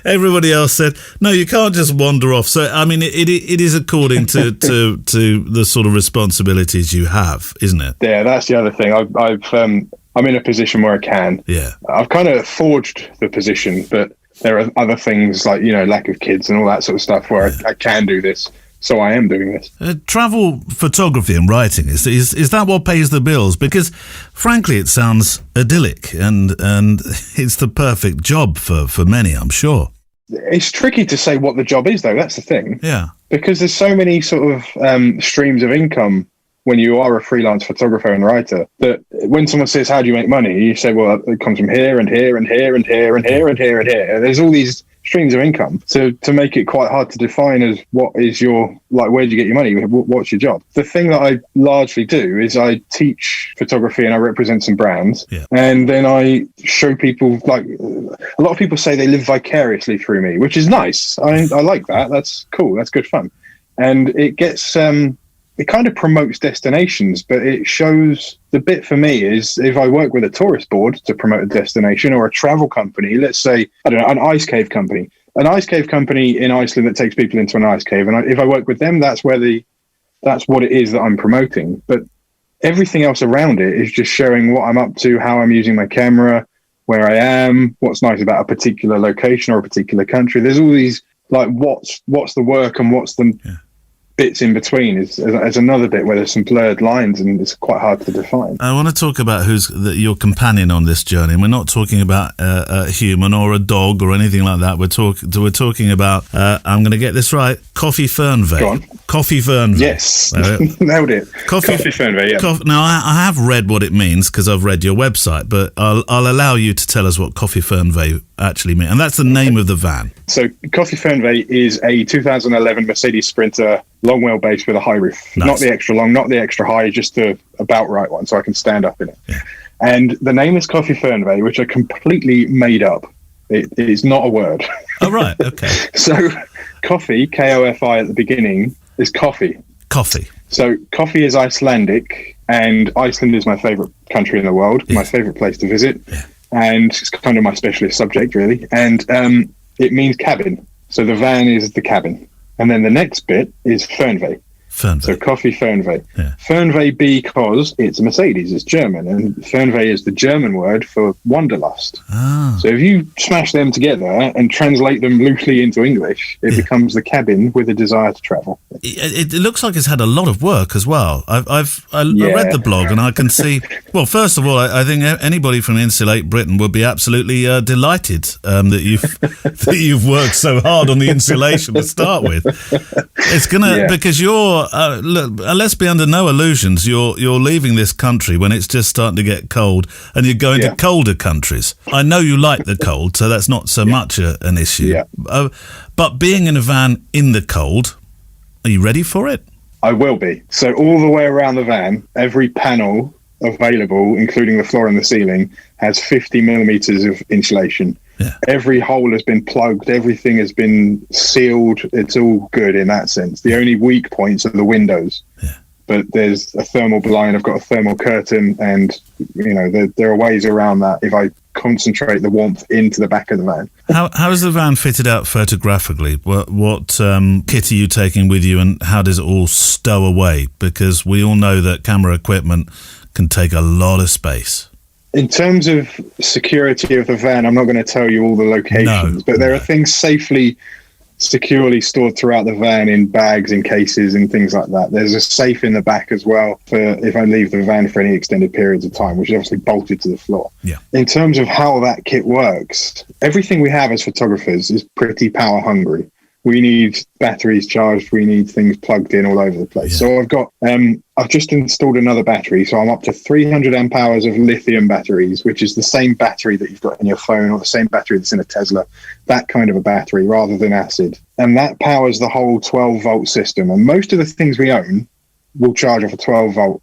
Everybody else said, no, you can't just wander off. So I mean, it is according to the sort of responsibilities you have, isn't it? Yeah, that's the other thing. I'm in a position where I can. Yeah. I've kind of forged the position, but there are other things like, lack of kids and all that sort of stuff where I can do this. So I am doing this. Travel photography and writing, is that what pays the bills? Because frankly, it sounds idyllic and it's the perfect job for many, I'm sure. It's tricky to say what the job is, though. That's the thing. Yeah. Because there's so many sort of streams of income when you are a freelance photographer and writer, that when someone says, how do you make money? You say, well, it comes from here and here and here and here and here and here and here. There's all these streams of income. So to make it quite hard to define as what is your, where do you get your money? What's your job? The thing that I largely do is I teach photography and I represent some brands. Yeah. And then I show people, a lot of people say they live vicariously through me, which is nice. I like that. That's cool. That's good fun. And it gets, it kind of promotes destinations, but it shows, the bit for me is if I work with a tourist board to promote a destination or a travel company, let's say, I don't know, an ice cave company in Iceland that takes people into an ice cave. And if I work with them, that's what it is that I'm promoting. But everything else around it is just showing what I'm up to, how I'm using my camera, where I am, what's nice about a particular location or a particular country. There's all these, what's the work and what's the... Yeah. Bits in between is another bit where there's some blurred lines and it's quite hard to define. I want to talk about who's your companion on this journey. And we're not talking about a human or a dog or anything like that. We're talking about, I'm going to get this right, Coffee Fernvey. Go on. Coffee Fernvey. Yes, nailed it. Coffee Fernvey, yeah. Now, I have read what it means because I've read your website, but I'll allow you to tell us what Coffee Fernvey actually means. And that's the name of the van. So Coffee Fernvey is a 2011 Mercedes Sprinter long wheelbase with a high roof. Nice. Not the extra long, not the extra high, just the about right one, so I can stand up in it. Yeah. And the name is Coffee Fernvey, which I completely made up. It is not a word. Oh, right, okay. So coffee, K-O-F-I at the beginning, is coffee. Coffee. So coffee is Icelandic, and Iceland is my favourite country in the world, my favourite place to visit. Yeah. And it's kind of my specialist subject, really. And it means cabin. So the van is the cabin. And then the next bit is Fernvey. So Coffee Fernvey. Yeah. Fernvey because it's a Mercedes, it's German, and Fernvey is the German word for wanderlust. Ah. So if you smash them together and translate them loosely into English, it becomes the cabin with a desire to travel. It looks like it's had a lot of work as well. I read the blog and I can see. Well, first of all, I think anybody from Insulate Britain would be absolutely delighted that you've worked so hard on the insulation to start with. It's gonna because you're. Look, let's be under no illusions. You're leaving this country when it's just starting to get cold, and you're going to colder countries. I know you like the cold, so that's not so much an issue. Yeah. But being in a van in the cold, are you ready for it? I will be. So all the way around the van, every panel available, including the floor and the ceiling, has 50 millimeters of insulation. Yeah. Every hole has been plugged, everything has been sealed. It's all good in that sense. The only weak points are the windows. Yeah. But there's a thermal blind, I've got a thermal curtain, and there are ways around that if I concentrate the warmth into the back of the van. How is the van fitted out photographically? What kit are you taking with you, and how does it all stow away? Because we all know that camera equipment can take a lot of space. In terms of security of the van, I'm not going to tell you all the locations, but there are things securely stored throughout the van in bags, in cases, and things like that. There's a safe in the back as well for if I leave the van for any extended periods of time, which is obviously bolted to the floor. Yeah. In terms of how that kit works, everything we have as photographers is pretty power hungry. We need batteries charged. We need things plugged in all over the place. Yeah. So I've just installed another battery. So I'm up to 300 amp hours of lithium batteries, which is the same battery that you've got in your phone or the same battery that's in a Tesla, that kind of a battery rather than acid. And that powers the whole 12 volt system. And most of the things we own will charge off a 12 volt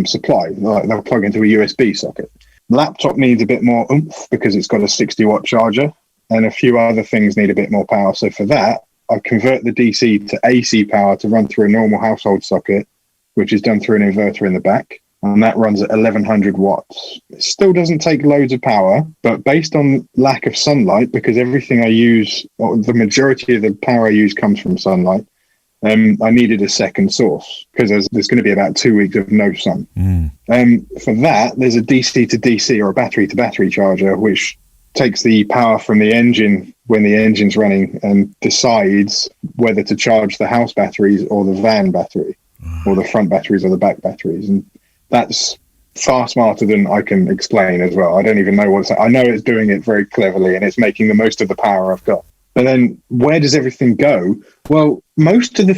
supply. They'll plug into a USB socket. Laptop needs a bit more oomph because it's got a 60 watt charger, and a few other things need a bit more power. So for that, I convert the DC to AC power to run through a normal household socket, which is done through an inverter in the back, and that runs at 1100 watts. It still doesn't take loads of power, but based on lack of sunlight, because everything I use, or the majority of the power I use comes from sunlight, I needed a second source because there's going to be about 2 weeks of no sun. For that, there's a DC to DC or a battery to battery charger, which takes the power from the engine when the engine's running and decides whether to charge the house batteries or the van battery or the front batteries or the back batteries. And that's far smarter than I can explain as well. I don't even know I know it's doing it very cleverly and it's making the most of the power I've got. And then where does everything go? Well, most of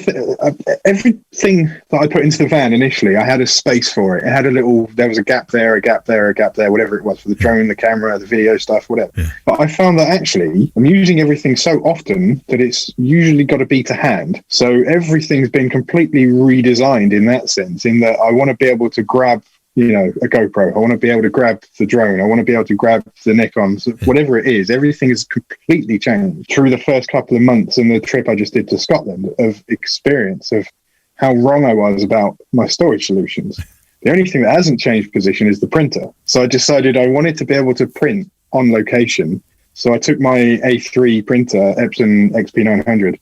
everything that I put into the van initially, I had a space for it. It had there was a gap there, a gap there, a gap there, whatever it was for the drone, the camera, the video stuff, whatever. Yeah. But I found that actually I'm using everything so often that it's usually got to be to hand. So everything's been completely redesigned in that sense, in that I want to be able to grab a GoPro. I want to be able to grab the drone. I want to be able to grab the Nikons, whatever it is. Everything is completely changed through the first couple of months and the trip I just did to Scotland of experience of how wrong I was about my storage solutions. The only thing that hasn't changed position is the printer. So I decided I wanted to be able to print on location. So I took my A3 printer, Epson XP900,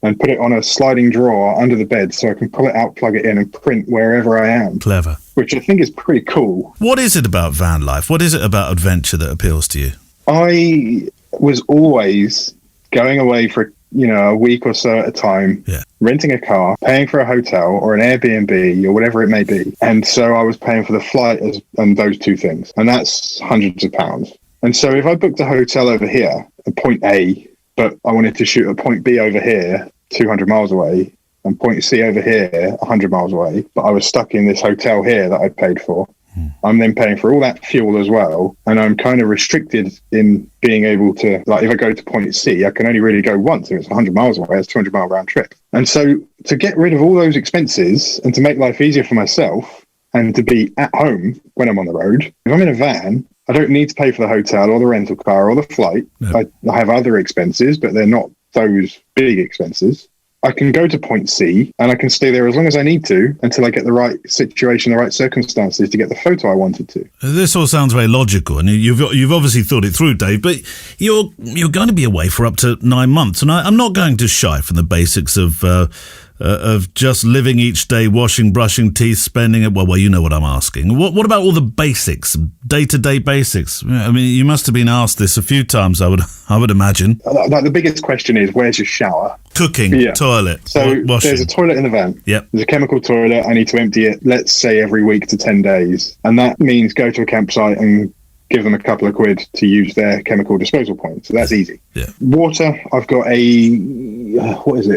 and put it on a sliding drawer under the bed so I can pull it out, plug it in, and print wherever I am. Clever. Which I think is pretty cool. What is it about van life? What is it about adventure that appeals to you? I was always going away for a week or so at a time, renting a car, paying for a hotel or an Airbnb or whatever it may be. And so I was paying for the flight and those two things. And that's hundreds of pounds. And so if I booked a hotel over here at point A, but I wanted to shoot at point B over here, 200 miles away, and point C over here, 100 miles away, but I was stuck in this hotel here that I'd paid for. I'm then paying for all that fuel as well, and I'm kind of restricted in being able to, like, if I go to point C, I can only really go once. If it's 100 miles away, it's a 200-mile round trip. And so to get rid of all those expenses and to make life easier for myself and to be at home when I'm on the road, if I'm in a van, I don't need to pay for the hotel or the rental car or the flight. No. I have other expenses, but they're not those big expenses. I can go to point C and I can stay there as long as I need to until I get the right situation, the right circumstances to get the photo I wanted to. This all sounds very logical, and you've obviously thought it through, Dave, but you're going to be away for up to 9 months, and I'm not going to shy from the basics of just living each day, washing, brushing teeth, spending it. Well, you know what I'm asking. What about all the basics, day-to-day basics? I mean, you must have been asked this a few times, I would imagine. Like, the biggest question is, where's your shower? Cooking, toilet, so washing. There's a toilet in the van. Yep. There's a chemical toilet. I need to empty it, let's say, every week to 10 days. And that means go to a campsite and give them a couple of quid to use their chemical disposal point. So that's easy. Yeah. Water, I've got a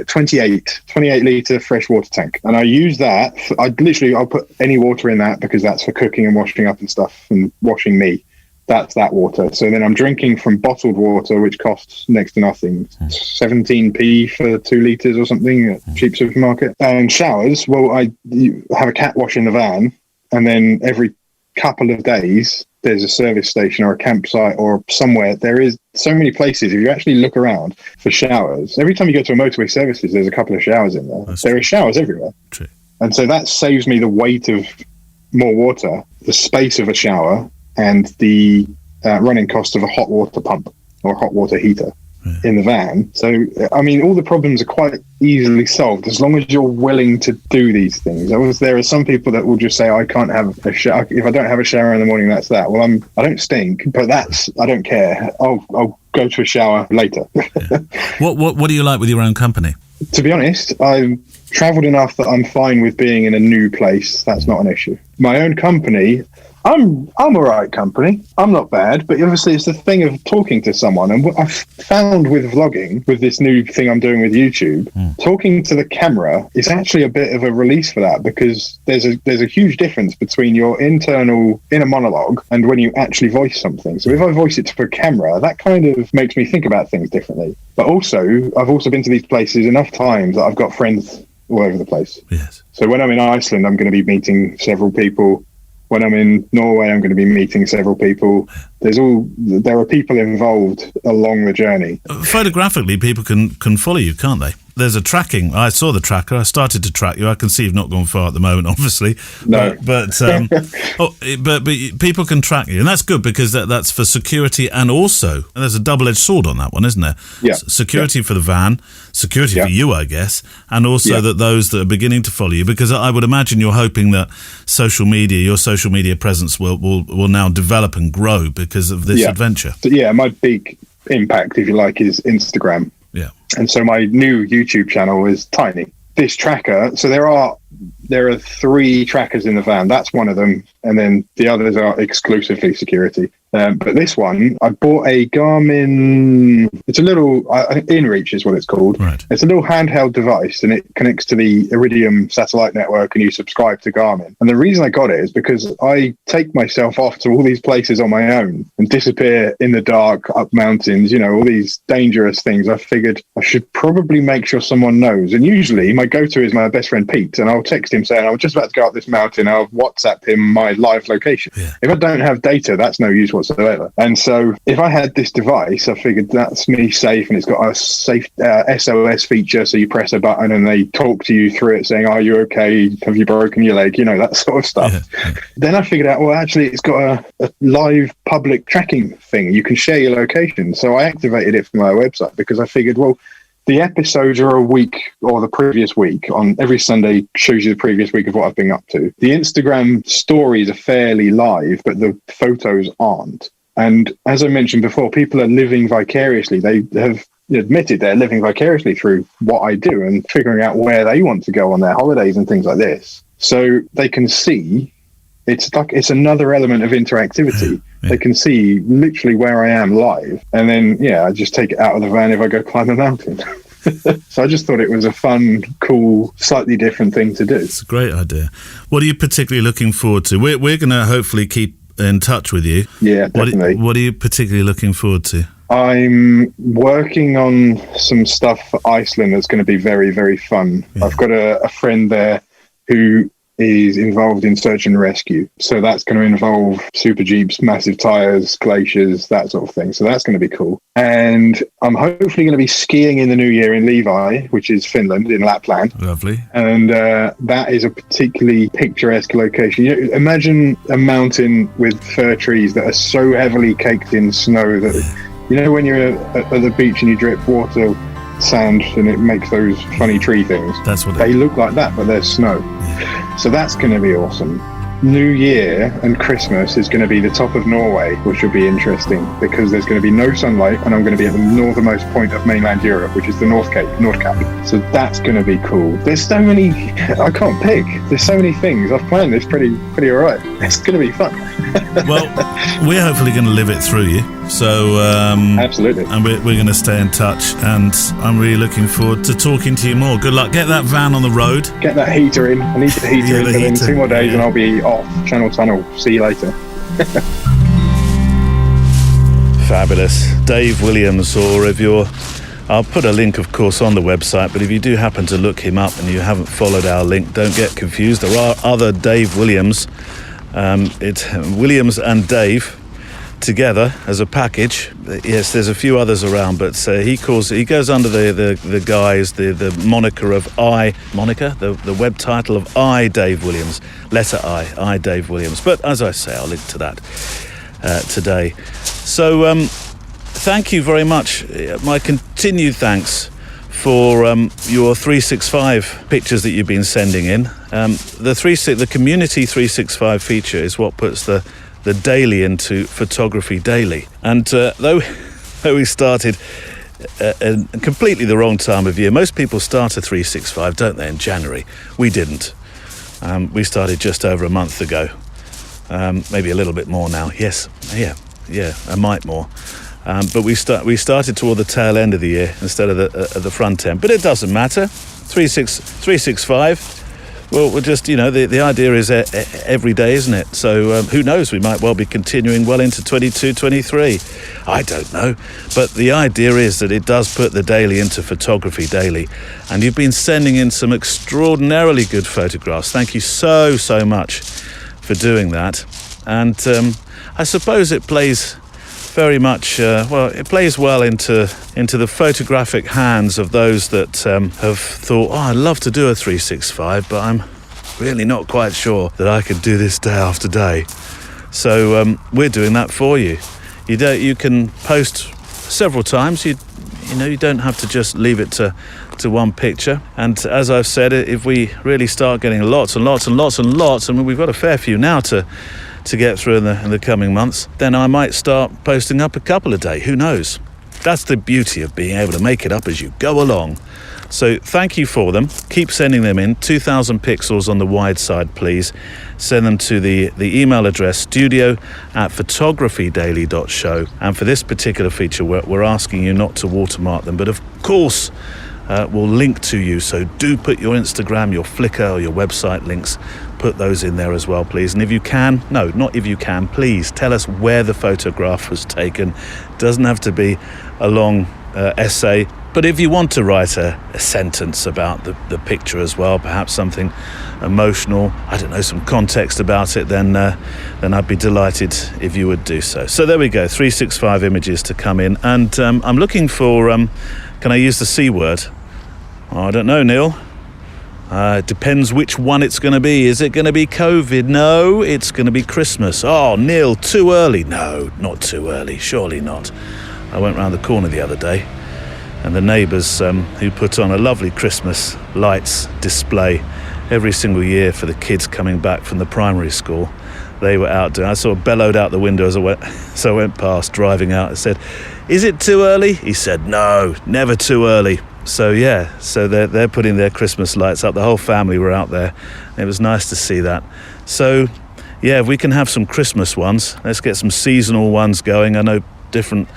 28 litre freshwater tank. And I use that. I'll put any water in that because that's for cooking and washing up and stuff and washing me. That's that water. So then I'm drinking from bottled water, which costs next to nothing. 17p for 2 litres or something at cheap supermarket. And showers, you have a cat wash in the van. And then every couple of days, there's a service station or a campsite or somewhere. There is so many places. If you actually look around for showers, every time you go to a motorway services, there's a couple of showers in there. There are showers everywhere. True. And so that saves me the weight of more water, the space of a shower, and the running cost of a hot water pump or hot water heater. in the van. So, I mean, all the problems are quite easily solved as long as you're willing to do these things. There are some people that will just say, I can't have a shower. If I don't have a shower in the morning, that's that. Well, I don't stink, but I don't care. I'll go to a shower later. What do you like with your own company? To be honest, I've travelled enough that I'm fine with being in a new place. That's not an issue. My own company, I'm all right company. I'm not bad, but obviously it's the thing of talking to someone. And what I've found with vlogging, with this new thing I'm doing with YouTube, talking to the camera is actually a bit of a release for that, because there's a huge difference between your inner monologue and when you actually voice something. So if I voice it to a camera, that kind of makes me think about things differently. But also, I've also been to these places enough times that I've got friends all over the place. Yes. So when I'm in Iceland, I'm going to be meeting several people. When I'm in Norway, I'm going to be meeting several people. There are people involved along the journey. Photographically, people can follow you, can't they? There's a tracking. I saw the tracker. I started to track you. I can see you've not gone far at the moment, obviously. No. But people can track you. And that's good, because that's for security, and also, and there's a double-edged sword on that one, isn't there? Yeah. Security for the van, security for you, I guess, and also that those that are beginning to follow you, because I would imagine you're hoping that your social media presence will now develop and grow because of this adventure. So, my big impact, if you like, is Instagram. Yeah. And so my new YouTube channel is tiny. This tracker, so there are 3 trackers in the van. That's one of them. And then the others are exclusively security. But this one, I bought a Garmin. It's a little InReach is what it's called. Right. It's a little handheld device, and it connects to the Iridium satellite network, and you subscribe to Garmin. And the reason I got it is because I take myself off to all these places on my own and disappear in the dark, up mountains, all these dangerous things. I figured I should probably make sure someone knows. And usually my go-to is my best friend Pete, and I'll text him saying, I was just about to go up this mountain. I'll WhatsApp him my live location. Yeah. If I don't have data, that's no use whatsoever. And so if I had this device, I figured that's me safe, and it's got a safe SOS feature. So you press a button and they talk to you through it saying, are you okay? Have you broken your leg? That sort of stuff. Yeah. Then I figured out, well, actually it's got a live public tracking thing. You can share your location. So I activated it from my website, because I figured, well, the episodes are a week or the previous week. On every Sunday shows you the previous week of what I've been up to. The Instagram stories are fairly live, but the photos aren't. And as I mentioned before, people are living vicariously. They have admitted they're living vicariously through what I do and figuring out where they want to go on their holidays and things like this. So they can see, it's another element of interactivity. Yeah. They can see literally where I am live. And then, I just take it out of the van if I go climb a mountain. So I just thought it was a fun, cool, slightly different thing to do. It's a great idea. What are you particularly looking forward to? We're going to hopefully keep in touch with you. Yeah, definitely. What are you particularly looking forward to? I'm working on some stuff for Iceland that's going to be very, very fun. Yeah. I've got a friend there who is involved in search and rescue. So that's going to involve super jeeps, massive tires, glaciers, that sort of thing. So that's going to be cool. And I'm hopefully going to be skiing in the new year in Levi, which is Finland, in Lapland. Lovely. And that is a particularly picturesque location. Imagine a mountain with fir trees that are so heavily caked in snow that, when you're at the beach and you drip water, sand, and it makes those funny tree things. That's what they look like that, but they're snow. Yeah. So that's going to be awesome. New Year and Christmas is going to be the top of Norway, which will be interesting because there's going to be no sunlight, and I'm going to be at the northernmost point of mainland Europe, which is the North Cap. So that's going to be cool. There's so many, I can't pick. There's so many things. I've planned this pretty all right. It's going to be fun. Well, we're hopefully going to live it through you. So absolutely, and we're going to stay in touch, and I'm really looking forward to talking to you more. Good luck. Get that van on the road. Get that heater in. I need the heater in within 2 more days, and I'll be off Channel Tunnel. See you later. Fabulous. Dave Williams, or I'll put a link, of course, on the website, but if you do happen to look him up and you haven't followed our link, don't get confused. There are other Dave Williams. It's Williams and Dave together as a package. Yes, there's a few others around, but he goes under the guise, the moniker of the web title of I Dave Williams, letter I Dave Williams. But as I say, I'll link to that today. So thank you very much. My continued thanks for your 365 pictures that you've been sending in. The Community 365 feature is what puts the daily into Photography Daily. And though we started completely the wrong time of year, most people start a 365, don't they, in January? We didn't. We started just over a month ago. Maybe a little bit more now. Yes, yeah, a mite more. But we started toward the tail end of the year instead of the front end. But it doesn't matter. 365. Well, we're just, the idea is every day, isn't it? So who knows? We might well be continuing well into 22, 23. I don't know. But the idea is that it does put the daily into Photography Daily. And you've been sending in some extraordinarily good photographs. Thank you so much for doing that. And I suppose it plays very much, it plays well into the photographic hands of those that have thought, I'd love to do a 365, but I'm really not quite sure that I could do this day after day. So we're doing that for you. You can post several times. You don't have to just leave it to one picture. And as I've said, if we really start getting lots and lots and lots and lots, I mean, we've got a fair few now to get through in the coming months, then I might start posting up a couple a day. Who knows? That's the beauty of being able to make it up as you go along. So thank you for them. Keep sending them in. 2,000 pixels on the wide side, please. Send them to the email address studio@photographydaily.show. And for this particular feature, we're asking you not to watermark them, but of course we'll link to you. So do put your Instagram, your Flickr, or your website links. Put those in there as well, please. And if you can, no, not if you can, please tell us where the photograph was taken. Doesn't have to be a long essay, but if you want to write a sentence about the picture as well, perhaps something emotional, I don't know, some context about it, then I'd be delighted if you would do so. So there we go, 365 images to come in. And I'm looking for, can I use the C word? Oh, I don't know, Neil. It depends which one it's going to be. Is it going to be COVID? No, it's going to be Christmas. Oh, Neil, too early. No, not too early. Surely not. I went round the corner the other day, and the neighbours who put on a lovely Christmas lights display every single year for the kids coming back from the primary school, they were out doing. I sort of bellowed out the window as I went past, driving out. I said, "Is it too early?" He said, "No, never too early." So yeah, so they're putting their Christmas lights up. The whole family were out there. It was nice to see that. So yeah, if we can have some Christmas ones, let's get some seasonal ones going. I know different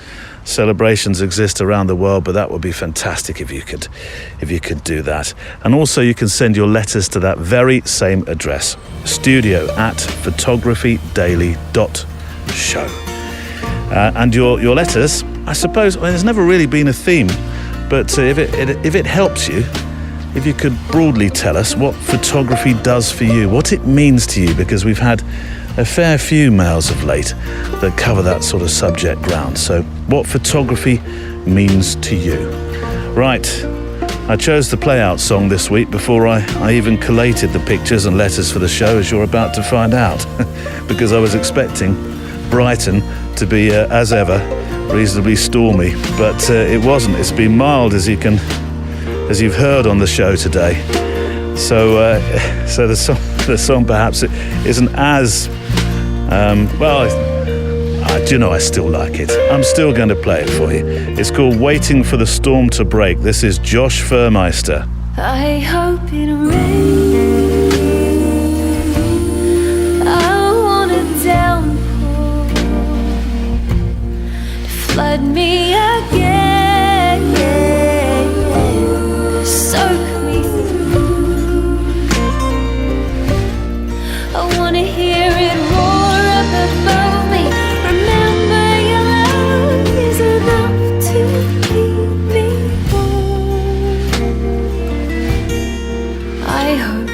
celebrations exist around the world, but that would be fantastic if you could do that. And also you can send your letters to that very same address, studio@photographydaily.show. And your letters, I suppose, there's never really been a theme. But if it helps you, if you could broadly tell us what photography does for you, what it means to you, because we've had a fair few mails of late that cover that sort of subject ground. So what photography means to you. Right, I chose the play-out song this week before I even collated the pictures and letters for the show, as you're about to find out, because I was expecting Brighton to be, as ever, reasonably stormy, but it wasn't. It's been mild, as you've heard on the show today. So the song perhaps it isn't as I still like it. I'm still going to play it for you. It's called "Waiting for the Storm to Break." This is Josh Furmeister. I hope it rains. I want a downpour to flood me again, soak me through. I want to hear it roar up above me. Remember, your love is enough to keep me warm. I hope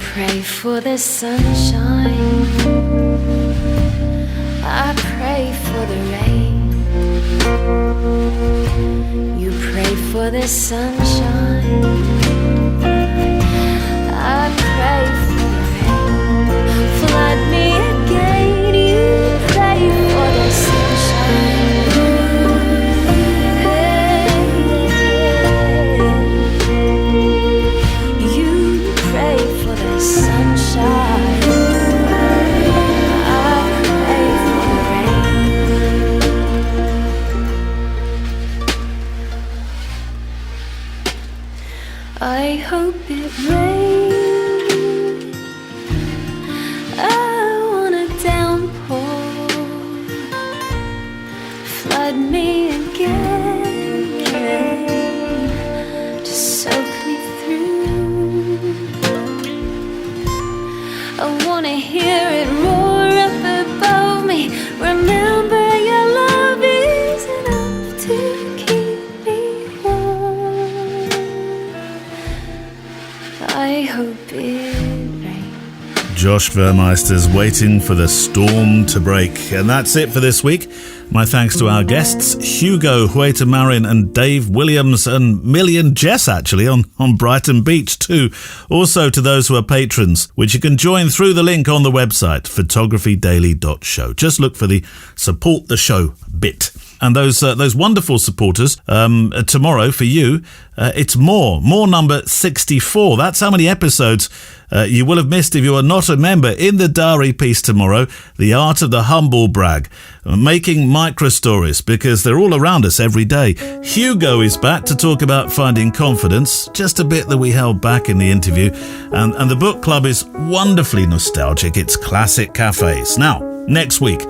pray for the sunshine, I pray for the rain. You pray for the sunshine, I pray for the rain. Flood me again, you pray for the sunshine. You pray for the sunshine, I pray for the rain. I hope it rains. I want a downpour. Flood me again, just soak me through. I wanna hear it roar up above me. Remember your love is enough to keep me warm. I hope it rains. Josh Vermeister's Waiting for the Storm to Break. And that's it for this week. My thanks to our guests, Hugo Huetamarin and Dave Williams, and Millie and Jess, actually, on Brighton Beach too. Also to those who are patrons, which you can join through the link on the website, photographydaily.show. Just look for the support the show bit. And those wonderful supporters, tomorrow for you, it's more number 64. That's how many episodes you will have missed if you are not a member. In the diary piece tomorrow, The Art of the Humble Brag, making micro stories, because they're all around us every day. Hugo is back to talk about finding confidence, just a bit that we held back in the interview. And the book club is wonderfully nostalgic. It's classic cafes. Now, next week,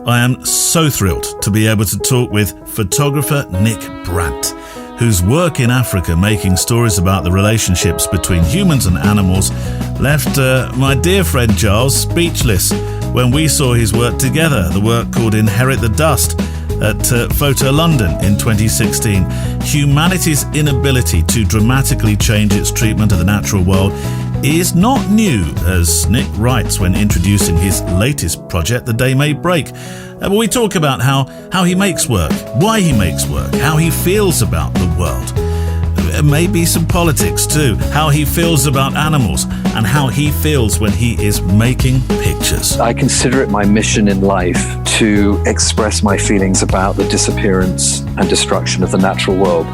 I am so thrilled to be able to talk with photographer Nick Brandt, whose work in Africa making stories about the relationships between humans and animals left my dear friend Giles speechless when we saw his work together, the work called Inherit the Dust at Photo London in 2016. Humanity's inability to dramatically change its treatment of the natural world is not new, as Nick writes when introducing his latest project, The Day May Break. But we talk about how he makes work, why he makes work, how he feels about the world. Maybe some politics too, how he feels about animals, and how he feels when he is making pictures. I consider it my mission in life to express my feelings about the disappearance and destruction of the natural world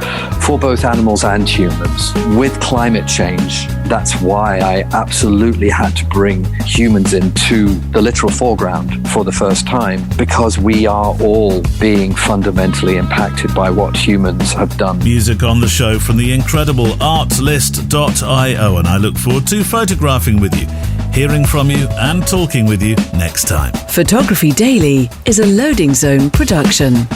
for both animals and humans. With climate change, that's why I absolutely had to bring humans into the literal foreground for the first time, because we are all being fundamentally impacted by what humans have done. Music on the show from the incredible artlist.io, and I look forward to photographing with you, hearing from you and talking with you next time. Photography Daily is a Loading Zone production.